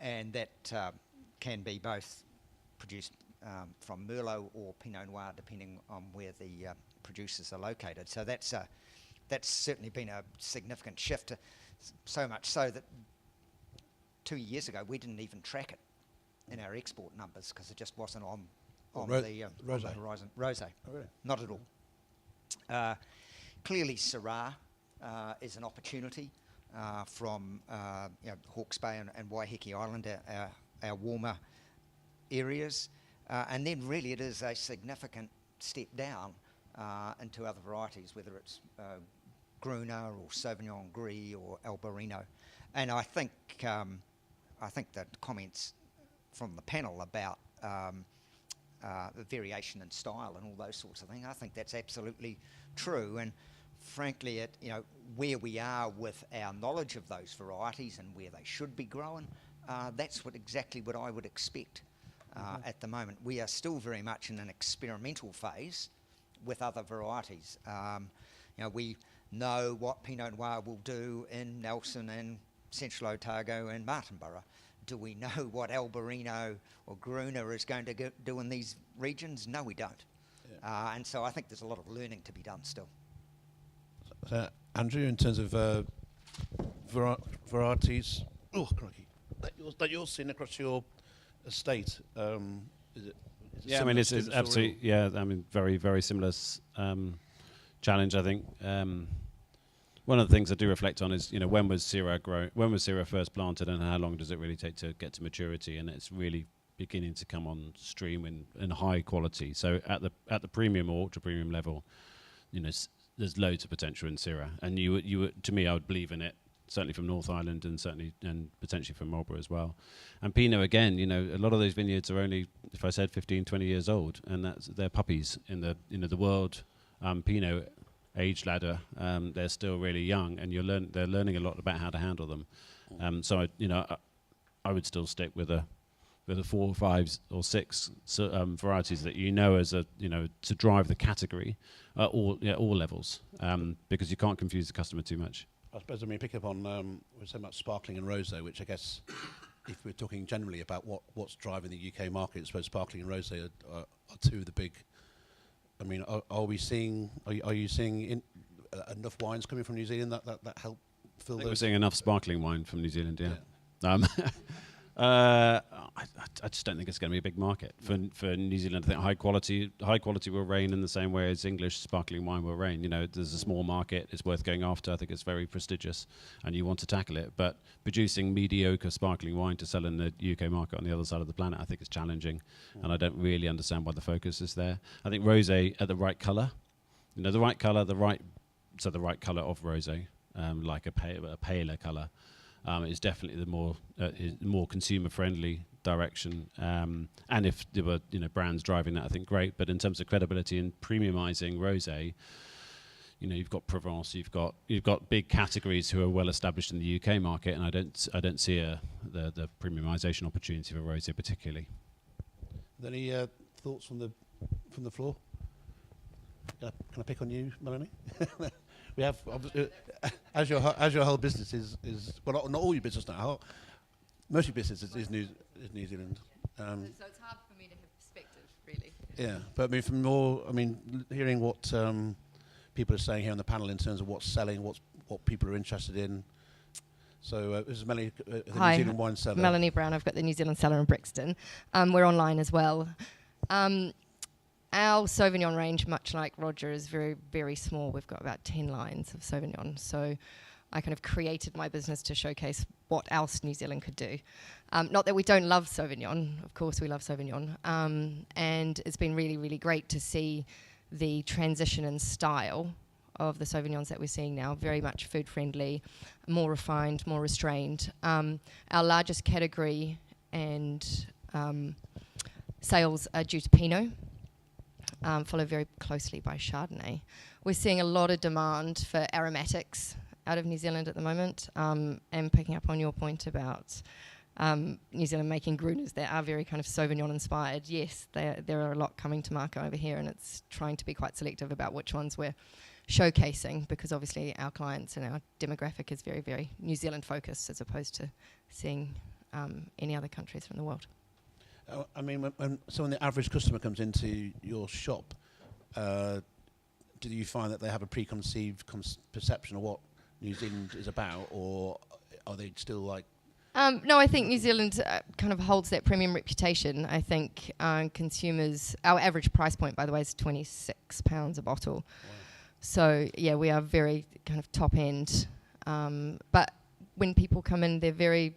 Speaker 2: And that can be both produced from Merlot or Pinot Noir, depending on where the producers are located. So that's certainly been a significant shift, so much so that 2 years ago we didn't even track it in our export numbers because it just wasn't on the horizon. Rosé,
Speaker 1: Oh, really?
Speaker 2: not at all. Clearly, Syrah is an opportunity from Hawke's Bay and Waiheke Island, our warmer areas, and then really it is a significant step down into other varieties, whether it's Gruner or Sauvignon Gris or Albarino. And I think that comments from the panel about the variation in style and all those sorts of things, I think that's absolutely true. And frankly, where we are with our knowledge of those varieties and where they should be growing, that's exactly what I would expect at the moment. We are still very much in an experimental phase with other varieties. We know what Pinot Noir will do in Nelson and Central Otago and Martinborough. Do we know what Albarino or Gruner is going to do in these regions? No, we don't. Yeah. And so I think there's a lot of learning to be done still.
Speaker 1: So, Andrew, in terms of varieties, that you're seeing across your estate, is it
Speaker 5: it's absolutely, very, very similar challenge, I think. One of the things I do reflect on is, when was Syrah first planted, and how long does it really take to get to maturity? And it's really beginning to come on stream in high quality. So at the premium or ultra premium level, there's loads of potential in Syrah. And to me, I would believe in it, certainly from North Island and potentially from Marlborough as well. And Pinot, again, a lot of those vineyards are only, if I said 15, 20 years old, and they're puppies in the world. Pinot age ladder, they're still really young, and they're learning a lot about how to handle them. So I would still stick with the 4, 5, or 6 varieties that as to drive the category at all levels, because you can't confuse the customer too much.
Speaker 1: I suppose pick up on we're saying about sparkling and rosé, which I guess, if we're talking generally about what's driving the UK market, I suppose sparkling and rosé are two of the big. Are you seeing enough wines coming from New Zealand that help fill those?
Speaker 5: We're seeing enough sparkling wine from New Zealand, yeah. I just don't think it's going to be a big market for New Zealand. I think high quality will reign in the same way as English sparkling wine will reign. There's a small market, it's worth going after. I think it's very prestigious, and you want to tackle it. But producing mediocre sparkling wine to sell in the UK market on the other side of the planet, I think is challenging, and I don't really understand why the focus is there. I think rosé at the right colour, the right colour of rosé, like a paler colour. It's definitely the more consumer-friendly direction. And if there were brands driving that, I think great. But in terms of credibility and premiumizing rosé, you've got Provence, you've got big categories who are well established in the UK market, and I don't see the premiumization opportunity for rosé particularly.
Speaker 1: Any thoughts from the floor? Can I pick on you, Melanie? We have as your whole business is well, not all your business now. Most of your business is New Zealand.
Speaker 7: So it's hard for me to have perspective, really.
Speaker 1: Yeah, but hearing what people are saying here on the panel in terms of what's selling, what people are interested in. So this is Melanie, the
Speaker 7: Hi,
Speaker 1: New Zealand wine seller.
Speaker 7: Melanie Brown. I've got the New Zealand cellar in Brixton. We're online as well. Our Sauvignon range, much like Roger, is very, very small. We've got about 10 lines of Sauvignon. So I kind of created my business to showcase what else New Zealand could do. Not that we don't love Sauvignon. Of course we love Sauvignon. And it's been really, really great to see the transition in style of the Sauvignons that we're seeing now. Very much food friendly, more refined, more restrained. Our largest category and sales are due to Pinot, followed very closely by Chardonnay. We're seeing a lot of demand for aromatics out of New Zealand at the moment, and picking up on your point about New Zealand making Grunas that are very kind of Sauvignon inspired. Yes, there are a lot coming to market over here, and it's trying to be quite selective about which ones we're showcasing, because obviously our clients and our demographic is very, very New Zealand focused as opposed to seeing any other countries from the world.
Speaker 1: When the average customer comes into your shop, do you find that they have a preconceived perception of what New Zealand is about, or are they still like?
Speaker 7: No, I think New Zealand kind of holds that premium reputation. I think consumers, our average price point, by the way, is £26 a bottle. Wow. So, yeah, we are very kind of top end. But when people come in, they're very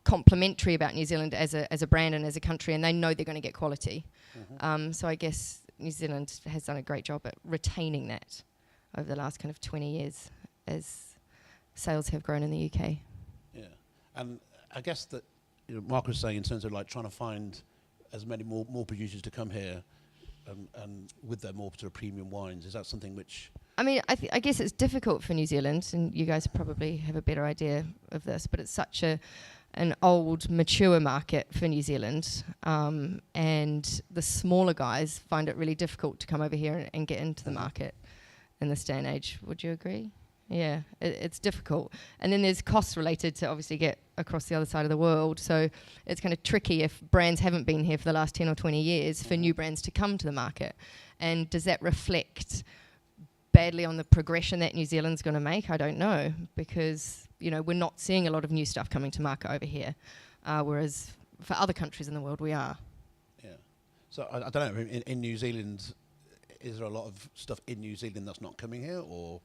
Speaker 7: complimentary about New Zealand as a brand and as a country, and they know they're going to get quality. Mm-hmm. So I guess New Zealand has done a great job at retaining that over the last kind of 20 years as sales have grown in the UK.
Speaker 1: Yeah, and I guess that Mark was saying in terms of like trying to find as many more producers to come here, and with their more sort of premium wines. Is that something which?
Speaker 7: I mean, I guess it's difficult for New Zealand, and you guys probably have a better idea of this, but it's such an old, mature market for New Zealand, and the smaller guys find it really difficult to come over here and get into the market in this day and age. Would you agree? Yeah, it's difficult. And then there's costs related to obviously get across the other side of the world. So it's kind of tricky if brands haven't been here for the last 10 or 20 years for new brands to come to the market. And does that reflect badly on the progression that New Zealand's going to make? I don't know, because, we're not seeing a lot of new stuff coming to market over here, whereas for other countries in the world we are. Yeah.
Speaker 1: So I don't know, in New Zealand, is there a lot of stuff in New Zealand that's not coming here, or...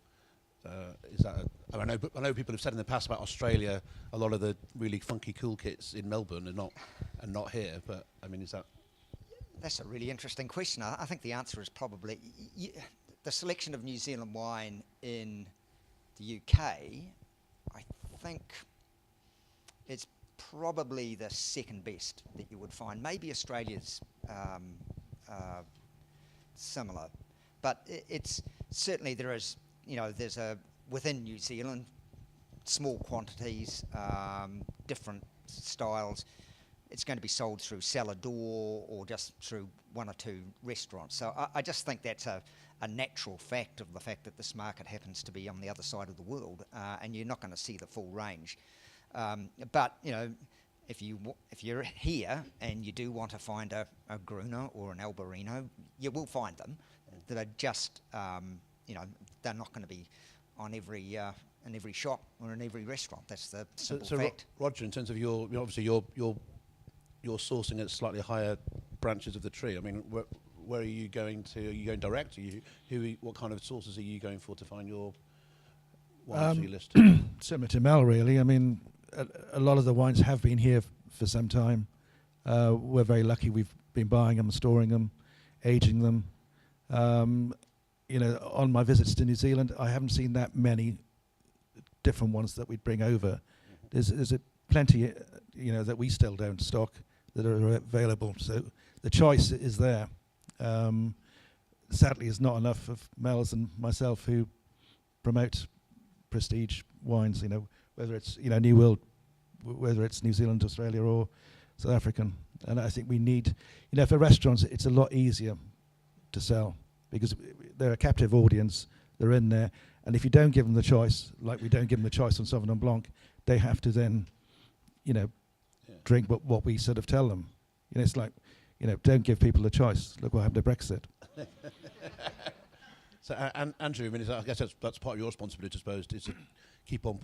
Speaker 1: is that? I know people have said in the past about Australia. A lot of the really funky cool kits in Melbourne are not here. But I mean, is that?
Speaker 2: That's a really interesting question. I think the answer is probably the selection of New Zealand wine in the UK. I think it's probably the second best that you would find. Maybe Australia's similar, but it's certainly there is. There's within New Zealand, small quantities, different styles. It's going to be sold through cellar door or just through one or two restaurants. So I just think that's a natural fact of the fact that this market happens to be on the other side of the world, and you're not going to see the full range. But if you're here and you do want to find a Gruner or an Albarino, you will find them. That are just they're not going to be on in every shop or in every restaurant. That's the simple fact.
Speaker 1: Roger, in terms of your obviously you're sourcing at slightly higher branches of the tree. I mean, where are you going to? Are you going direct? What kind of sources are you going for to find your wines for your list?
Speaker 6: Similar to Mel, really. I mean, a lot of the wines have been here for some time. We're very lucky. We've been buying them, storing them, aging them. On my visits to New Zealand, I haven't seen that many different ones that we'd bring over. There's plenty, that we still don't stock that are available. So the choice is there. Sadly, it's not enough of Mel's and myself who promote prestige wines. Whether it's New World, whether it's New Zealand, Australia, or South African. And I think we need, for restaurants, it's a lot easier to sell because they're a captive audience. They're in there, and if you don't give them the choice, like we don't give them the choice on Sauvignon Blanc, they have to then, drink what we sort of tell them. It's like, don't give people a choice. Look what happened to Brexit.
Speaker 1: So, Andrew, I mean, I guess that's part of your responsibility, I suppose, is to keep on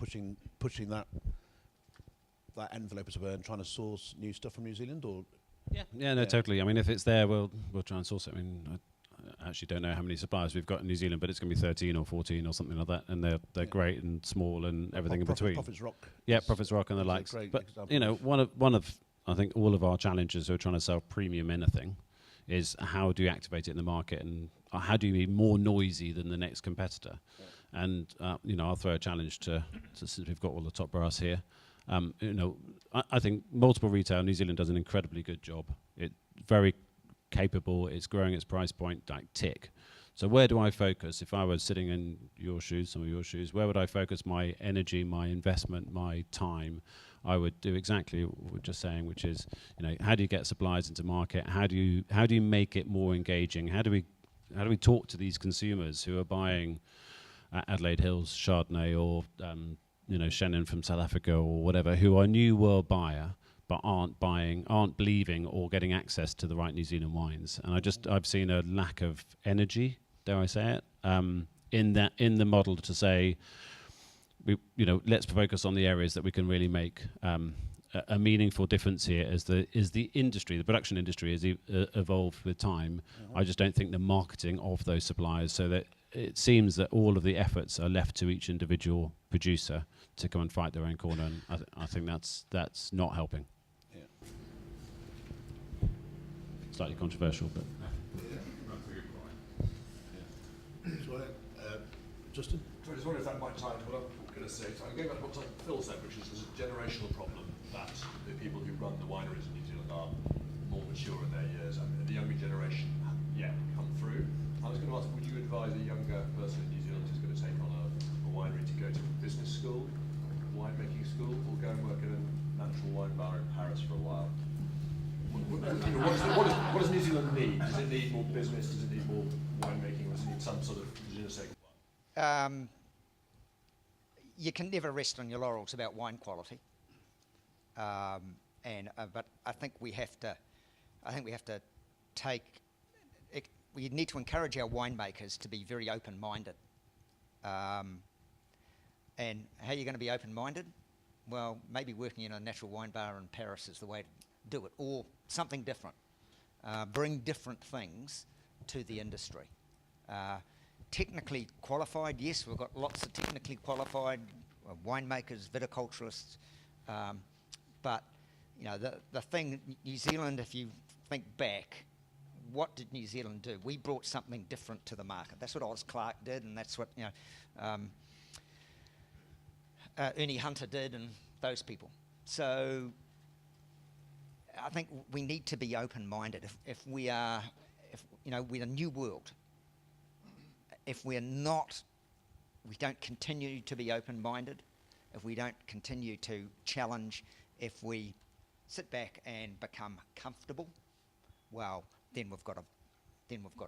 Speaker 1: pushing that envelope, as it were, and trying to source new stuff from New Zealand, or
Speaker 5: totally. I mean, if it's there, we'll try and source it. I mean, I actually don't know how many suppliers we've got in New Zealand, but it's going to be 13 or 14 or something like that, and they're great and small and everything in between.
Speaker 1: Profits Rock.
Speaker 5: Yeah, Profits Rock and the likes. But one of I think all of our challenges who are trying to sell premium anything is how do you activate it in the market, and how do you be more noisy than the next competitor? Yeah. And I'll throw a challenge to since we've got all the top brass here. I think multiple retail New Zealand does an incredibly good job. It's very capable. It's growing its price point, like tick. So where do I focus? If I was sitting in your shoes, some of your shoes, where would I focus my energy, my investment, my time? I would do exactly what we're just saying, which is, how do you get suppliers into market? How do you make it more engaging? How do we talk to these consumers who are buying Adelaide Hills Chardonnay or Chenin from South Africa or whatever, who are new world buyer but aren't believing or getting access to the right New Zealand wines? And I've seen a lack of energy, dare I say it, in the model to say, let's focus on the areas that we can really make a meaningful difference here as the industry, the production industry has evolved with time. I just don't think the marketing of those suppliers, so that it seems that all of the efforts are left to each individual producer to come and fight their own corner, and I think that's not helping. Yeah. Slightly controversial, but.
Speaker 1: Justin?
Speaker 8: I just wonder if that might tie into what I'm going to say. So I'm going back to what Phil said, which is there's a generational problem that the people who run the wineries in New Zealand are more mature in their years, and the younger generation haven't yet come through. I was going to ask, would you advise a younger person in New Zealand who's going to take on a winery to go to business school, winemaking school, or go and work in a natural wine bar in Paris for a while? What does New Zealand need? Does it need more business? Does it need more winemaking? Or does it need some sort of je ne sais quoi?
Speaker 2: You can never rest on your laurels about wine quality, but I think we have to take. We need to encourage our winemakers to be very open-minded. And how are you going to be open-minded? Well, maybe working in a natural wine bar in Paris is the way to do it, or something different. Bring different things to the industry. Technically qualified, yes, we've got lots of technically qualified winemakers, viticulturists, but the thing, New Zealand, if you think back, what did New Zealand do? We brought something different to the market. That's what Oz Clarke did, and that's what Ernie Hunter did, and those people. So I think we need to be open-minded. If we're a new world. If we don't continue to be open-minded, if we don't continue to challenge, if we sit back and become comfortable, well, then we've got a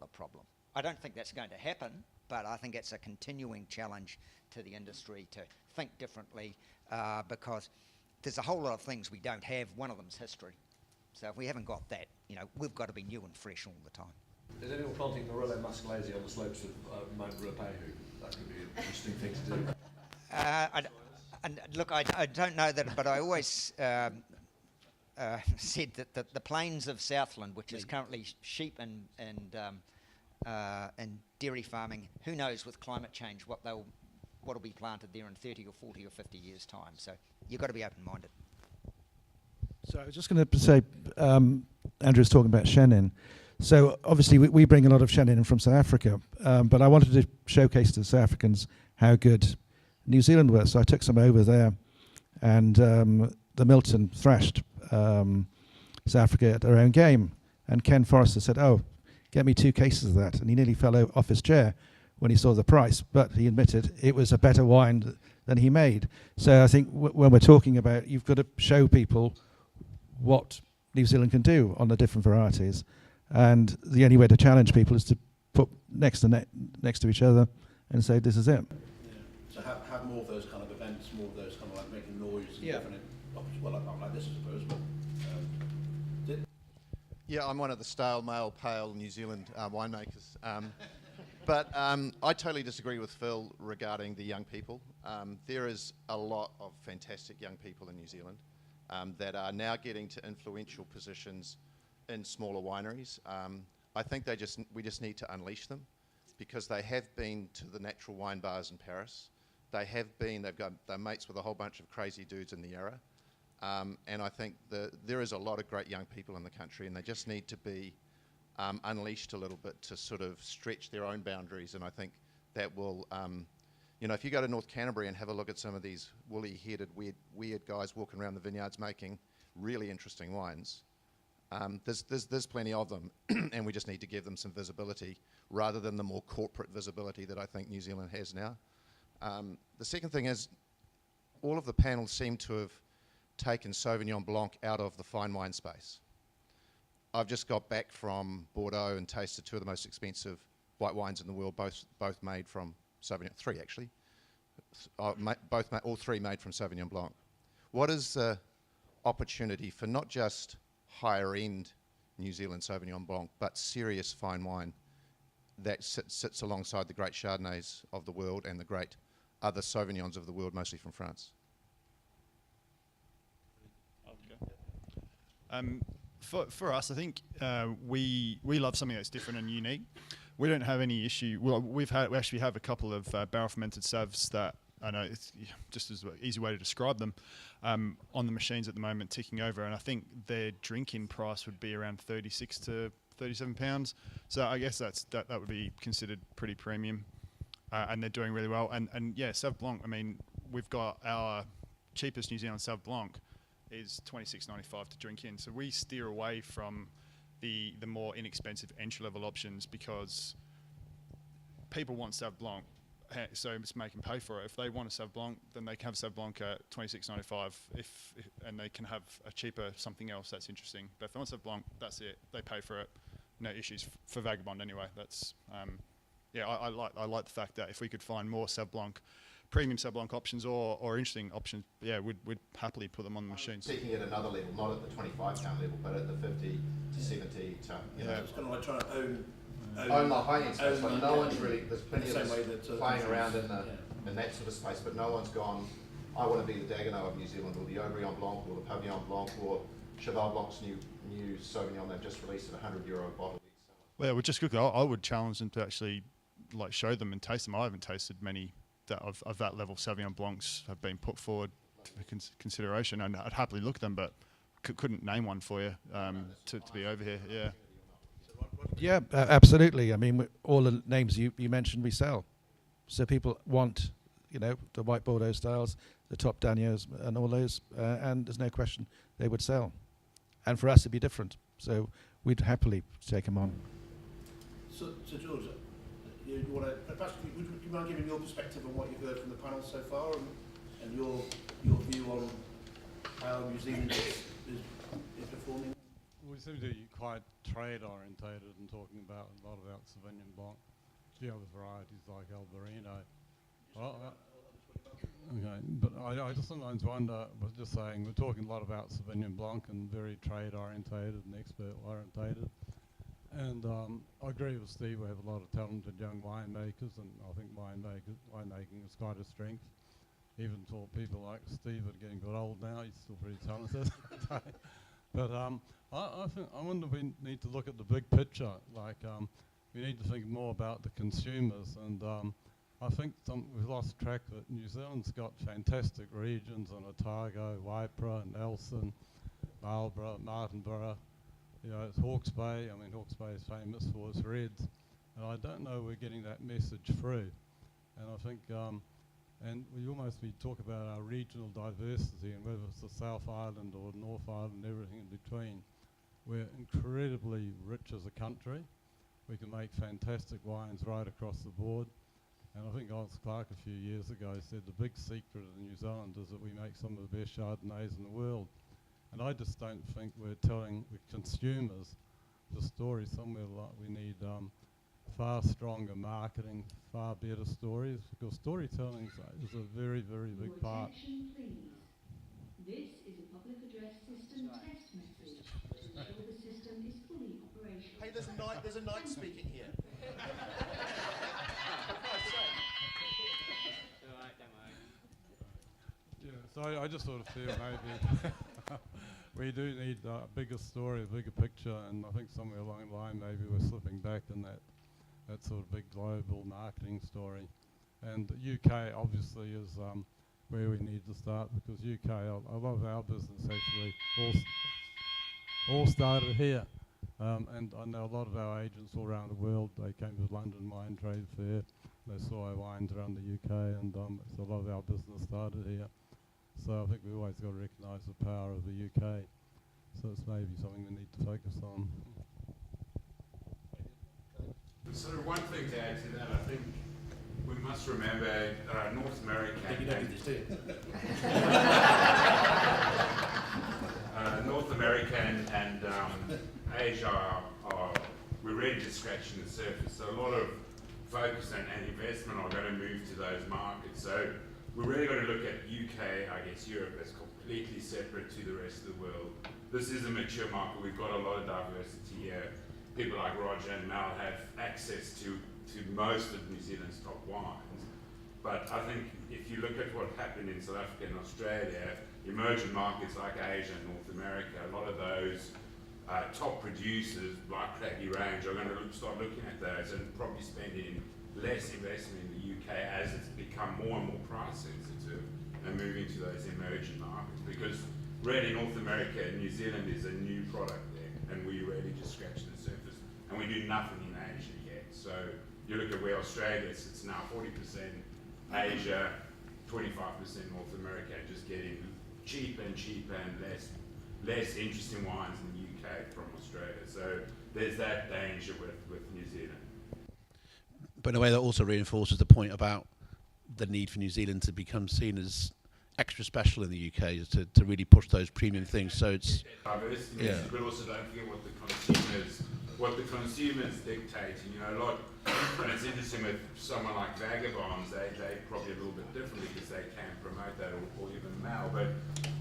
Speaker 2: problem. I don't think that's going to happen, but I think it's a continuing challenge to the industry to think differently, because there's a whole lot of things we don't have. One of them's history. So if we haven't got that, we've got to be new and fresh all the time.
Speaker 8: Is anyone planting Morello Muscalese on the slopes of Mount Ruapehu? That could be an interesting thing to do.
Speaker 2: Look, I don't know that, but I always said that the plains of Southland, which is currently sheep and dairy farming, who knows with climate change what'll be planted there in 30 or 40 or 50 years' time. So you've got to be open-minded.
Speaker 6: So I was just going to say, Andrew's talking about Chenin. So obviously we bring a lot of Chenin from South Africa, but I wanted to showcase to the South Africans how good New Zealand were. So I took some over there, and the Milton thrashed South Africa at their own game. And Ken Forrester said, "Oh, get me 2 cases of that," and he nearly fell off his chair when he saw the price. But he admitted it was a better wine than he made. So I think when we're talking about, you've got to show people what New Zealand can do on the different varieties, and the only way to challenge people is to put next to each other and say, "This is it."
Speaker 1: Yeah. So have more of those kind of events, more of those kind of like making noise and different. Well, like this, I suppose. But
Speaker 9: yeah, I'm one of the stale, male, pale New Zealand winemakers. But I totally disagree with Phil regarding the young people. There is a lot of fantastic young people in New Zealand that are now getting to influential positions in smaller wineries. I think we just need to unleash them, because they have been to the natural wine bars in Paris. They're mates with a whole bunch of crazy dudes in the Yarra. And I think there is a lot of great young people in the country, and they just need to be unleashed a little bit to sort of stretch their own boundaries. And I think that will, if you go to North Canterbury and have a look at some of these woolly-headed, weird guys walking around the vineyards making really interesting wines, there's plenty of them, and we just need to give them some visibility rather than the more corporate visibility that I think New Zealand has now. The second thing is, all of the panels seem to have taken Sauvignon Blanc out of the fine wine space. I've just got back from Bordeaux and tasted 2 of the most expensive white wines in the world, both made from Sauvignon, 3 actually, all 3 made from Sauvignon Blanc. What is the opportunity for not just higher end New Zealand Sauvignon Blanc, but serious fine wine that sits alongside the great Chardonnays of the world and the great other Sauvignons of the world, mostly from France?
Speaker 4: For us, I think we love something that's different and unique. We don't have any issue. Well, we actually have a couple of barrel fermented savs that I know it's just as an easy way to describe them on the machines at the moment, ticking over, and I think their drink-in price would be around 36 to 37 pounds. So I guess that would be considered pretty premium, and they're doing really well. And yeah, Sauv Blanc. I mean, we've got our cheapest New Zealand Sauv Blanc is $26.95 to drink in. So we steer away from the more inexpensive entry-level options, because people want Sauv Blanc, so it's make them pay for it. If they want a Sauv Blanc, then they can have Sauv Blanc at $26.95, and they can have a cheaper something else that's interesting. But if they want Sauv Blanc, that's it. They pay for it. No issues for Vagabond anyway. That's I like the fact that if we could find more Sauv Blanc, premium Sauv Blanc options or interesting options, we'd happily put them on the machines.
Speaker 9: Taking it another level, not at the 25 pound level, but at the 50 to 70 to,
Speaker 1: it's kind of like trying to own
Speaker 9: the high end space, but no one's really, there's plenty of
Speaker 1: same way
Speaker 9: us
Speaker 1: that,
Speaker 9: playing around in that sort of space, but no one's gone, I want to be the Dagenau of New Zealand, or the Haut-Brion Blanc, or the Pavillon Blanc, or Cheval Blanc's new Sauvignon they've just released at €100 a bottle.
Speaker 4: Well, we're just good. I would challenge them to actually show them and taste them. I haven't tasted many of that level. Sauvignon Blancs have been put forward for consideration, and I'd happily look at them, but couldn't name one for you to be over here. Yeah.
Speaker 6: Yeah, absolutely. I mean, all the names you mentioned, we sell. So people want, the white Bordeaux styles, the top Danios, and all those, and there's no question they would sell. And for us, it'd be different. So we'd happily take them on.
Speaker 1: So George, you want to perhaps would you mind giving your perspective on what you've heard from the panel so far, and your view on how New Zealand is performing?
Speaker 10: We seem to be quite trade orientated and talking a lot about Sauvignon Blanc, the other varieties like Albarino. Okay, but I just sometimes wonder, was just saying, we're talking a lot about Sauvignon Blanc and very trade orientated and expert orientated. And I agree with Steve, we have a lot of talented young winemakers, and I think winemaking is quite a strength. Even for people like Steve that are getting a bit old now, he's still pretty talented. But I wonder if we need to look at the big picture, we need to think more about the consumers, and I think we've lost track that New Zealand's got fantastic regions in Otago, Waipara, Nelson, Marlborough, Martinborough. It's Hawke's Bay. I mean, Hawke's Bay is famous for its reds, and I don't know we're getting that message through. And I think And we talk about our regional diversity, and whether it's the South Island or North Island, everything in between. We're incredibly rich as a country. We can make fantastic wines right across the board. And I think Oz Clark a few years ago said the big secret of New Zealand is that we make some of the best Chardonnays in the world. And I just don't think we're telling the consumers the story somewhere. Like we need far stronger marketing, far better stories, because storytelling is a very, very big part.
Speaker 11: Attention, please. This is a public address system test message to ensure the system is fully operational.
Speaker 1: Hey, there's a knight speaking here.
Speaker 10: Yeah, so I just sort of feel maybe we do need a bigger story, a bigger picture, and I think somewhere along the line maybe we're slipping back in that sort of big global marketing story. And the UK obviously is where we need to start, because UK, a lot of our business actually all started here. And I know a lot of our agents all around the world, they came to the London Wine Trade Fair, they saw our wines around the UK, and so a lot of our business started here. So I think we've always got to recognise the power of the UK. So it's maybe something we need to focus on.
Speaker 12: So one thing to add to that, I think we must remember North America. North America and Asia we're really just scratching the surface. So a lot of focus and investment are going to move to those markets. So we're really going to look at UK, I guess Europe, as completely separate to the rest of the world. This is a mature market. We've got a lot of diversity here. People like Roger and Mel have access to most of New Zealand's top wines. But I think if you look at what happened in South Africa and Australia, emerging markets like Asia and North America, a lot of those top producers like Craggy Range are going to start looking at those and probably spending less investment in the UK as it's become more and more price sensitive and moving to those emerging markets. Because really North America and New Zealand is a new product there, and we really just scratch the surface, and we do nothing in Asia yet. So you look at where Australia sits now, 40% Asia, 25% North America, just getting cheaper and cheaper and less interesting wines in the UK from Australia. So there's that danger with New Zealand.
Speaker 1: But in a way that also reinforces the point about the need for New Zealand to become seen as extra special in the UK, is to really push those premium things. So it's
Speaker 12: diversity, yeah. But also don't forget what the consumers dictate. And, you know, a lot. And it's interesting with someone like Vagabonds, they probably a little bit different because they can promote that, or even Mal. But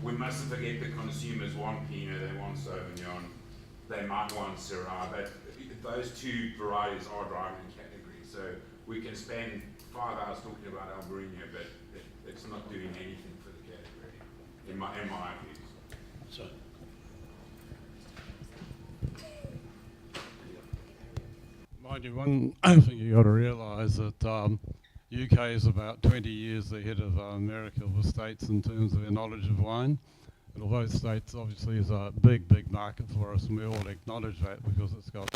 Speaker 12: we mustn't forget the consumers want Pinot, they want Sauvignon, they might want Syrah, but those two varieties are driving the category. So we can spend 5 hours talking about Albarino, but it's not doing anything for the category, in my view.
Speaker 1: So.
Speaker 10: Mind you, one thing you got to realise that UK is about 20 years ahead of America or the States in terms of their knowledge of wine. And although the States obviously is a big market for us, and we all acknowledge that because it's got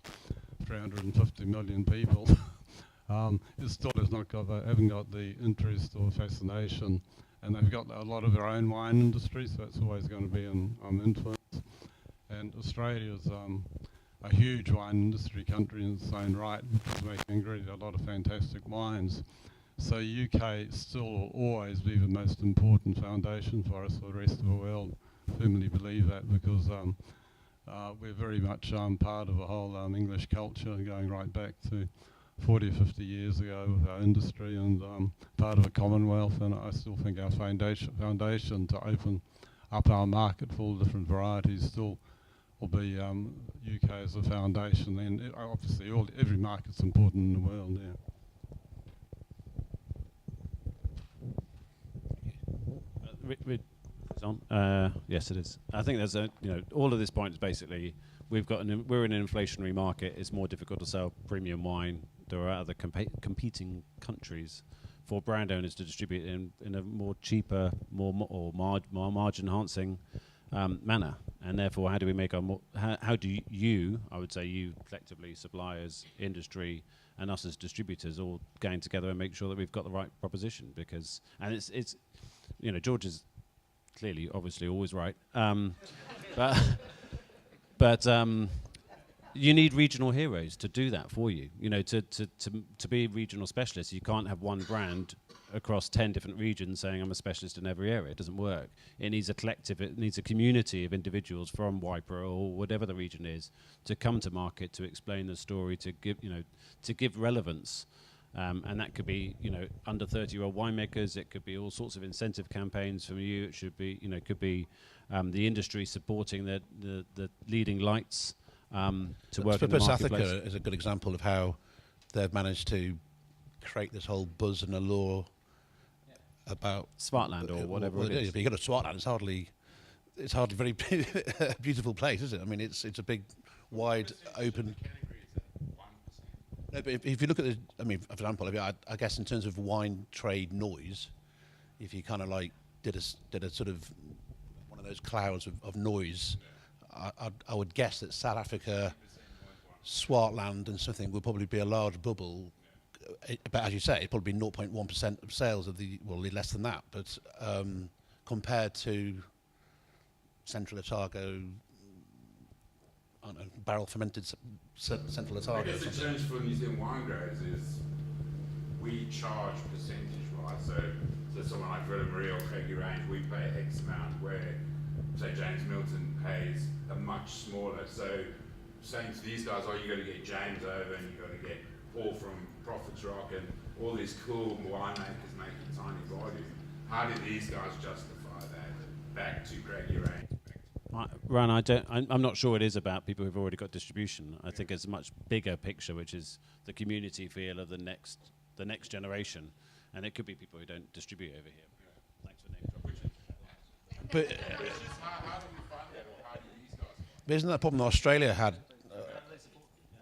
Speaker 10: 350 million people, it still has not got haven't got the interest or fascination, and they've got a lot of their own wine industry, so it's always going to be an influence. And Australia's a huge wine industry country in its own right, which is making really a lot of fantastic wines. So UK still will always be the most important foundation for us for the rest of the world. I firmly believe that, because we're very much part of a whole English culture going right back to 40 or 50 years ago with our industry, and part of a commonwealth, and I still think our foundation to open up our market for all different varieties still will be UK as a foundation. And obviously every market's important in the world, yeah.
Speaker 5: Yes, it is. I think there's all of this point is basically we're in an inflationary market. It's more difficult to sell premium wine. There are other competing countries for brand owners to distribute in a more cheaper, more margin enhancing manner. And therefore, how do we make how do you, I would say you collectively, suppliers, industry, and us as distributors, all getting together and make sure that we've got the right proposition? Because, and it's George is clearly, obviously, always right. But you need regional heroes to do that for you. To be regional specialists, you can't have one brand across 10 different regions saying I'm a specialist in every area. It doesn't work. It needs a collective, it needs a community of individuals from Wyper or whatever the region is to come to market, to explain the story, to give relevance. And that could be, under 30-year-old winemakers. It could be all sorts of incentive campaigns from you. It should be, could be the industry supporting the leading lights to work in the
Speaker 1: South
Speaker 5: marketplace.
Speaker 1: Africa is a good example of how they've managed to create this whole buzz and allure about
Speaker 5: Swartland or whatever it is.
Speaker 1: If you go to Swartland, it's hardly very beautiful place, is it? I mean, it's a big, wide, open. No, but if you look at for example, I guess in terms of wine trade noise, if you kind of like did a sort of one of those clouds of noise, I would guess that South Africa, Swartland, and something would probably be a large bubble. But as you say, it'd probably be 0.1% of sales of less than that. But compared to Central Otago, I don't know, barrel fermented Central Otago.
Speaker 12: I guess the challenge for New Zealand wine growers is we charge percentage, right? So someone like Villa Maria or Craigie Range, we pay X amount, where say James Milton pays a much smaller. So saying to these guys, you got to get James over and you got to get Paul from Prophets Rock and all these cool winemakers making tiny volume. How do these guys justify that back to Craigie Range?
Speaker 5: Ron, I'm not sure it is about people who've already got distribution. I think it's a much bigger picture, which is the community feel of the next generation, and it could be people who don't distribute over here. Thanks for name dropping.
Speaker 1: But isn't that a problem that Australia had?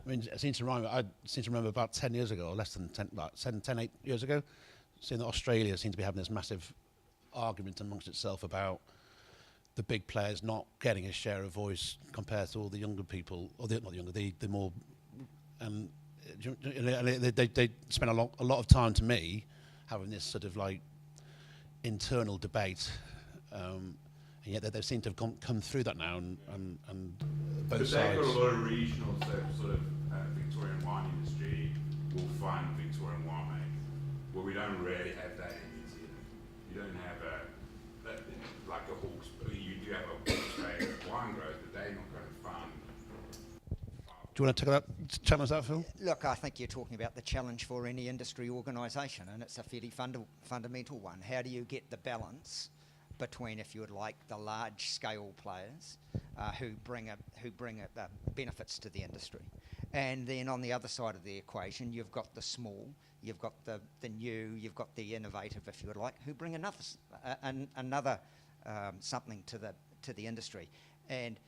Speaker 1: I seem to remember about 10 years ago, or less than 8 years ago, seeing that Australia seemed to be having this massive argument amongst itself about the big players not getting a share of voice compared to all the younger people, or the more, and they spent a lot of time, to me, having this sort of like internal debate, and yet they seem to have come through that now, and both sides.
Speaker 12: They've got a lot of regional, sort of Victorian wine industry will fund Victorian winemakers. Well, we don't really have that in New Zealand. You don't have like a Hawke's. You do have a Hawke's Bay wine growth, but they're not going to fund.
Speaker 1: Do you want to challenge that, Phil?
Speaker 2: Look, I think you're talking about the challenge for any industry organisation, and it's a fairly fundamental one. How do you get the balance between, if you would like, the large-scale players who bring benefits to the industry, and then on the other side of the equation, you've got the small, you've got the new, you've got the innovative, if you would like, who bring another something to the industry, and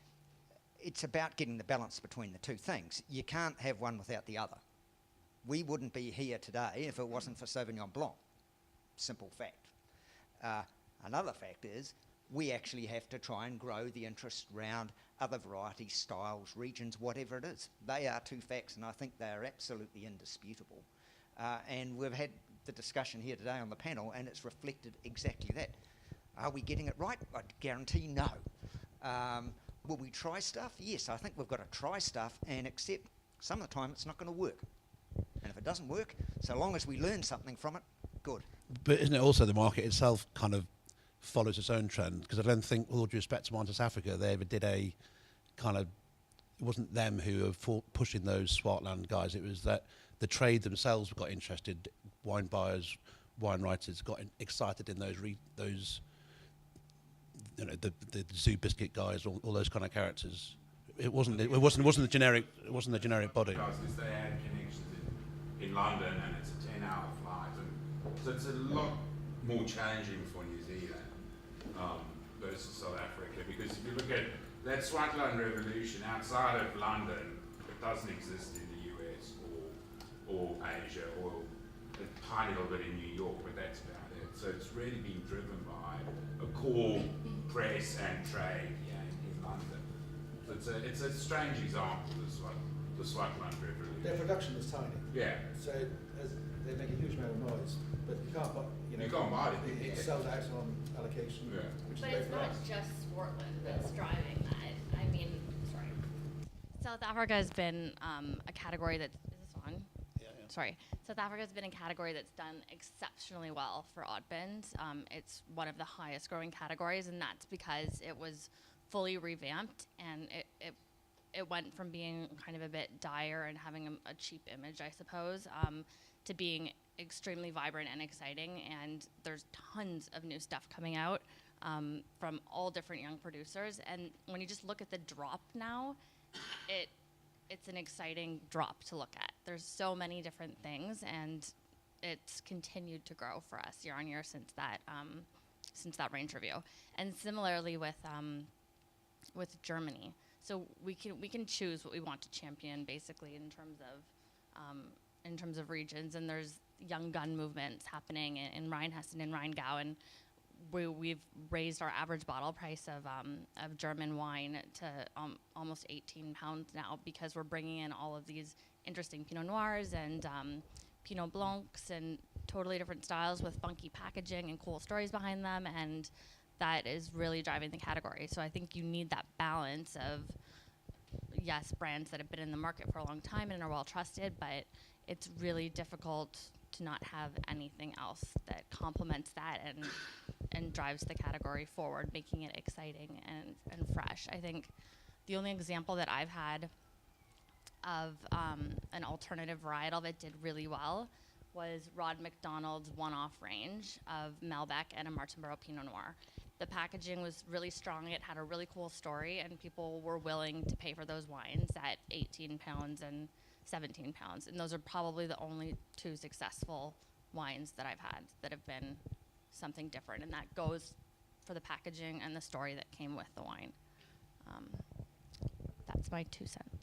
Speaker 2: it's about getting the balance between the two things. You can't have one without the other. We wouldn't be here today if it wasn't for Sauvignon Blanc. Simple fact. Another fact is we actually have to try and grow the interest around other varieties, styles, regions, whatever it is. They are two facts, and I think they are absolutely indisputable. And we've had the discussion here today on the panel, and it's reflected exactly that. Are we getting it right? I guarantee no. Will we try stuff? Yes, I think we've got to try stuff and accept some of the time it's not going to work. And if it doesn't work, so long as we learn something from it, good.
Speaker 1: But isn't it also the market itself kind of follows its own trend? Because I don't think, with all due respect to Wine Africa, they ever did a kind of, it wasn't them who were pushing those Swartland guys, it was that the trade themselves got interested, wine buyers, wine writers got excited in those the Zoo Biscuit guys, all those kind of characters. It wasn't the generic body.
Speaker 12: Because they had connections in London, and it's a 10-hour flight, and so it's a lot more challenging for New Zealand versus South Africa. Because if you look at that Swartland revolution outside of London, it doesn't exist in the US or Asia or a tiny little bit in New York, but that's about it. So it's really been driven by a core press and trade in London. it's a strange example, the Swartland River.
Speaker 6: Their production is tiny.
Speaker 12: Yeah.
Speaker 6: So they make a huge amount of noise, but you can't buy,
Speaker 12: You can't buy it.
Speaker 6: It's sold out on allocation,
Speaker 12: Yeah.
Speaker 6: which
Speaker 3: But
Speaker 6: is
Speaker 3: it's
Speaker 6: great for
Speaker 3: not
Speaker 6: us.
Speaker 3: just Swartland that's driving that. I mean, sorry. South Africa has been a category that, is this on?
Speaker 1: Yeah.
Speaker 3: Sorry. South Africa has been a category that's done exceptionally well for odd bins. It's one of the highest growing categories, and that's because it was fully revamped, and it went from being kind of a bit dire and having a cheap image, I suppose, to being extremely vibrant and exciting. And there's tons of new stuff coming out from all different young producers. And when you just look at the drop now, it's an exciting drop to look at. There's so many different things, and it's continued to grow for us year on year since that range review. And similarly with Germany. So we can choose what we want to champion, basically in terms of regions. And there's young gun movements happening in Rheinhessen and Rheingau, and we've raised our average bottle price of German wine to almost £18 now, because we're bringing in all of these interesting Pinot Noirs and Pinot Blancs and totally different styles with funky packaging and cool stories behind them, and that is really driving the category. So I think you need that balance of, yes, brands that have been in the market for a long time and are well trusted, but it's really difficult to not have anything else that complements that and drives the category forward, making it exciting and fresh. I think the only example that I've had of an alternative varietal that did really well was Rod McDonald's one-off range of Malbec and a Martinborough Pinot Noir. The packaging was really strong. It had a really cool story, and people were willing to pay for those wines at £18 and £17. And those are probably the only two successful wines that I've had that have been something different. And that goes for the packaging and the story that came with the wine. That's my 2 cents.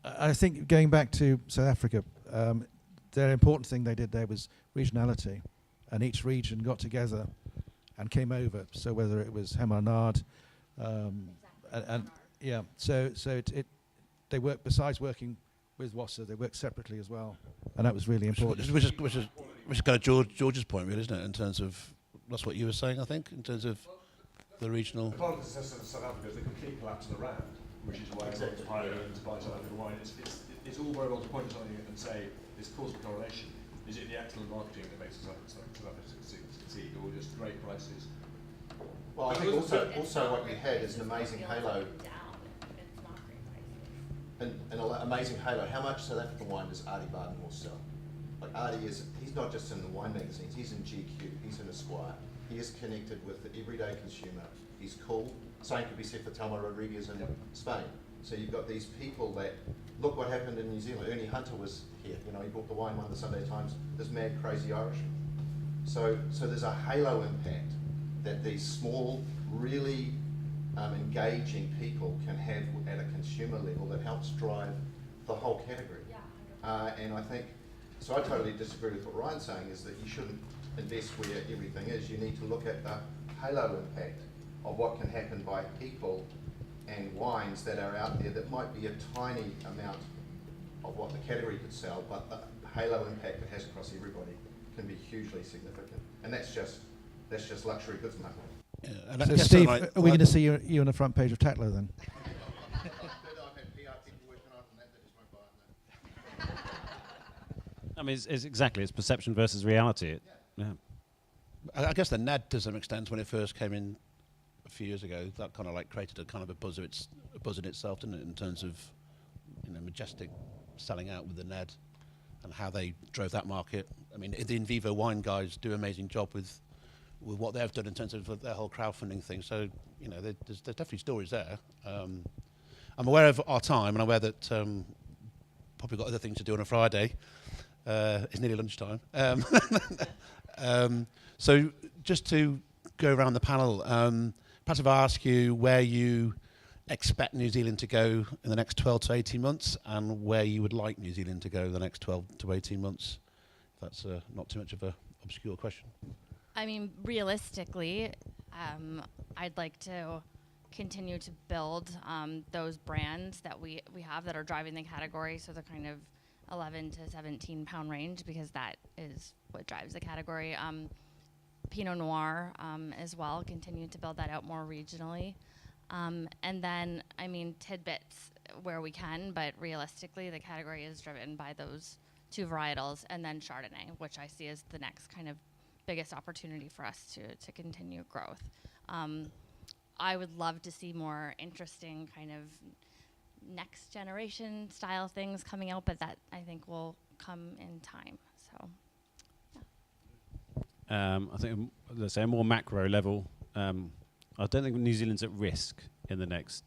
Speaker 6: I think going back to South Africa, the important thing they did there was regionality, and each region got together and came over. So whether it was Hemanard, and yeah, so they work, besides working with Wasser, they work separately as well, and that was really important.
Speaker 1: Which is kind of George's point, really, isn't it? In terms of, that's what you were saying, I think, in terms of the regional.
Speaker 8: Part of the success of South Africa is the complete collapse of the rand, which is why everyone's piling to buy South African wine. It's all very well to point to something and say it's causal correlation. Is it the excellent marketing that makes South Africa succeed, or just great prices?
Speaker 9: Well, I think also what you had is an amazing halo. An amazing halo. How much South African wine does Artie Bardenmore sell? Like he's not just in the wine magazines, he's in GQ, he's in Esquire. He is connected with the everyday consumer. He's cool. Same could be said for Telma Rodriguez in Spain. So you've got these people that, look what happened in New Zealand. Ernie Hunter was here. You know, he brought the wine, won the Sunday Times, this mad, crazy Irishman. So there's a halo impact that these small, really engaging people can have at a consumer level that helps drive the whole category. Yeah, and I think, so I totally disagree with what Ryan's saying, is that you shouldn't invest where everything is. You need to look at the halo impact of what can happen by people and wines that are out there that might be a tiny amount of what the category could sell, but the halo impact it has across everybody can be hugely significant. And that's just luxury goods marketing.
Speaker 1: Yeah, and
Speaker 6: So Steve, are we going to see you on the front page of Tatler then?
Speaker 5: I mean, it's exactly, it's perception versus reality. Yeah.
Speaker 1: I guess the NAD, to some extent, when it first came in a few years ago, that kind of like created a kind of a buzz in itself, didn't it? In terms of, you know, Majestic selling out with the NAD and how they drove that market. I mean, the In Vivo wine guys do an amazing job with what they've done in terms of their whole crowdfunding thing. So, you know, there's definitely stories there. I'm aware of our time, and I'm aware that probably got other things to do on a Friday. It's nearly lunchtime. So just to go around the panel, perhaps if I ask you where you expect New Zealand to go in the next 12 to 18 months and where you would like New Zealand to go in the next 12 to 18 months. That's not too much of an obscure question.
Speaker 3: I mean, realistically, I'd like to continue to build those brands that we have that are driving the category, so the kind of 11 to 17 pound range, because that is what drives the category. Pinot Noir as well, continue to build that out more regionally. And then, I mean, tidbits where we can, but realistically, the category is driven by those 2 varietals, and then Chardonnay, which I see as the next kind of biggest opportunity for us to continue growth. I would love to see more interesting kind of next generation style things coming out, but that I think will come in time. So, yeah.
Speaker 5: I think, let's say, a more macro level, I don't think New Zealand's at risk in the next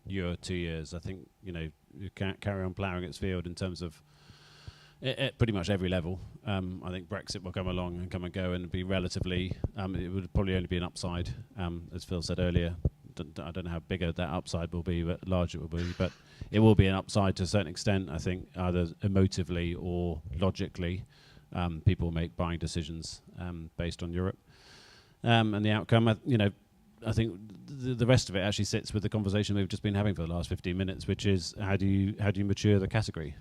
Speaker 5: year or 2 years. I think, you know, you can't carry on ploughing its field in terms of at pretty much every level. I think Brexit will come along and come and go and be relatively, it would probably only be an upside, as Phil said earlier. I don't know how big that upside will be, but large it will be. But it will be an upside to a certain extent, I think, either emotively or logically. People make buying decisions based on Europe. And the outcome, you know, I think the rest of it actually sits with the conversation we've just been having for the last 15 minutes, which is how do you mature the category,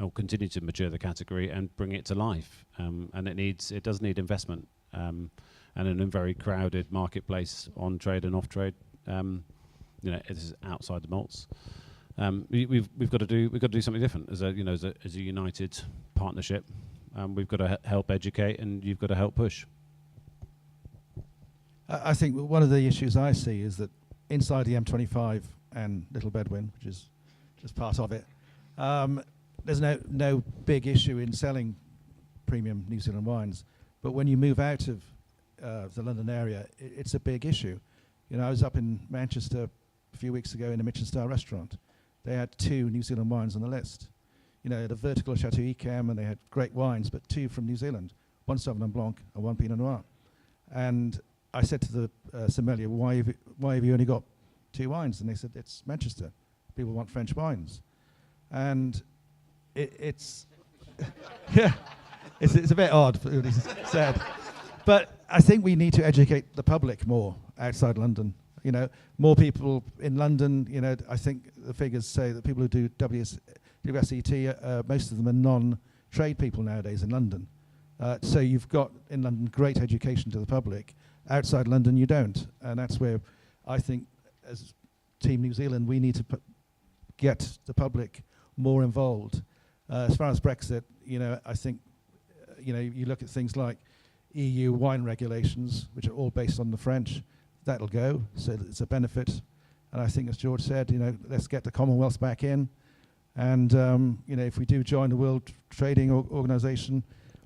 Speaker 5: or continue to mature the category and bring it to life, and it does need investment, and in a very crowded marketplace on trade and off trade, you know, it is outside the malts. We've got to do something different as a united partnership. We've got to help educate, and you've got to help push.
Speaker 6: I think one of the issues I see is that inside the M25 and Little Bedouin, which is just part of it, there's no big issue in selling premium New Zealand wines. But when you move out of the London area, it's a big issue. You know, I was up in Manchester a few weeks ago in a Michelin-star restaurant. They had 2 New Zealand wines on the list. You know, they had a vertical Chateau Yquem, and they had great wines, but 2 from New Zealand, 1 Sauvignon Blanc and 1 Pinot Noir. And I said to the sommelier, why have you only got 2 wines? And they said, it's Manchester. People want French wines. And it's yeah, it's a bit odd, what he said. But I think we need to educate the public more outside London. You know, more people in London, you know, I think the figures say that people who do WSET, most of them are non-trade people nowadays in London. So you've got in London great education to the public. Outside London, you don't, and that's where I think, as Team New Zealand, we need to get the public more involved. As far as Brexit, you know, I think, you know, you look at things like EU wine regulations, which are all based on the French. That'll go, so it's a benefit. And I think, as George said, you know, let's get the Commonwealth back in, and you know, if we do join the World Trading Organization,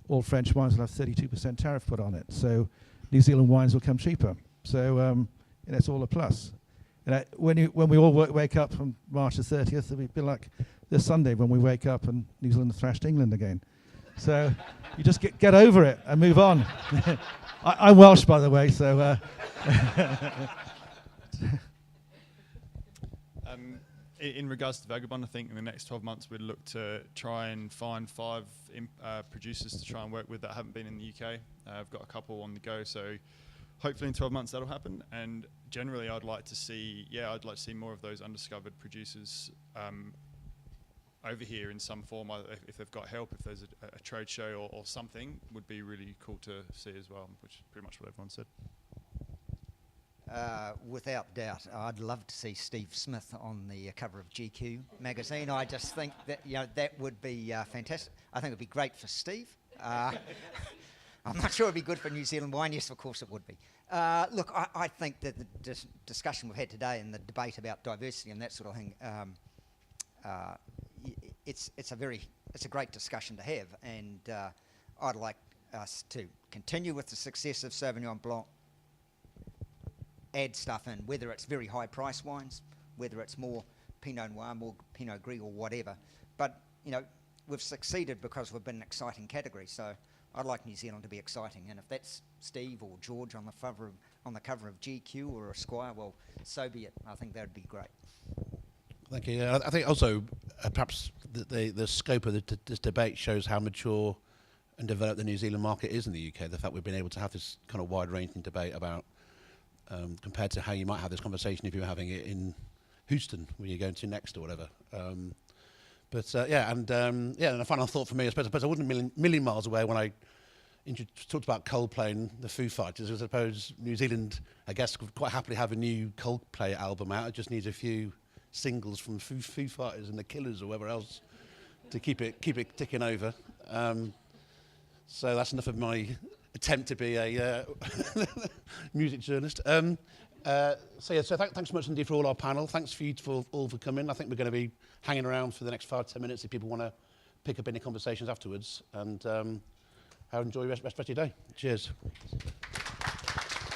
Speaker 6: all French wines will have 32% tariff put on it. So New Zealand wines will come cheaper. So and it's all a plus. And when we all wake up on March the 30th, it'll be like this Sunday when we wake up and New Zealand thrashed England again. So you just get over it and move on. I'm Welsh, by the way, so...
Speaker 4: In regards to Vagabond, I think in the next 12 months we'd look to try and find 5 producers to try and work with that haven't been in the UK. I've got a couple on the go, so hopefully in 12 months that'll happen. And generally I'd like to see more of those undiscovered producers over here in some form. If they've got help, if there's a trade show or something, would be really cool to see as well, which is pretty much what everyone said.
Speaker 2: Without doubt, I'd love to see Steve Smith on the cover of GQ magazine. I just think that, you know, that would be fantastic. I think it would be great for Steve. I'm not sure it would be good for New Zealand wine. Yes, of course it would be. Look, I think that the discussion we've had today and the debate about diversity and that sort of thing, it's a great discussion to have, and I'd like us to continue with the success of Sauvignon Blanc, add stuff in, whether it's very high price wines, whether it's more Pinot Noir, more Pinot Gris or whatever. But, you know, we've succeeded because we've been an exciting category, so I'd like New Zealand to be exciting. And if that's Steve or George on the cover of GQ or Esquire, well, so be it. I think that would be great.
Speaker 1: Thank you. I think also perhaps the scope of this debate shows how mature and developed the New Zealand market is in the UK. The fact we've been able to have this kind of wide-ranging debate about compared to how you might have this conversation if you were having it in Houston, where you're going to next or whatever. And a final thought for me, I suppose I wasn't a million miles away when I talked about Coldplay and the Foo Fighters. I suppose New Zealand, I guess, could quite happily have a new Coldplay album out. It just needs a few singles from Foo Fighters and the Killers or whoever else to keep it ticking over. So that's enough of my attempt to be a music journalist. So thanks so much indeed for all our panel. Thanks for you all for coming. I think we're going to be hanging around for the next 5-10 minutes if people want to pick up any conversations afterwards. And enjoy the rest of your day. Cheers.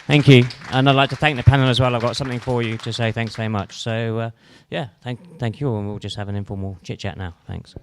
Speaker 13: Thank you. And I'd like to thank the panel as well. I've got something for you to say. Thank you very much. So, thank you all. And we'll just have an informal chit-chat now. Thanks.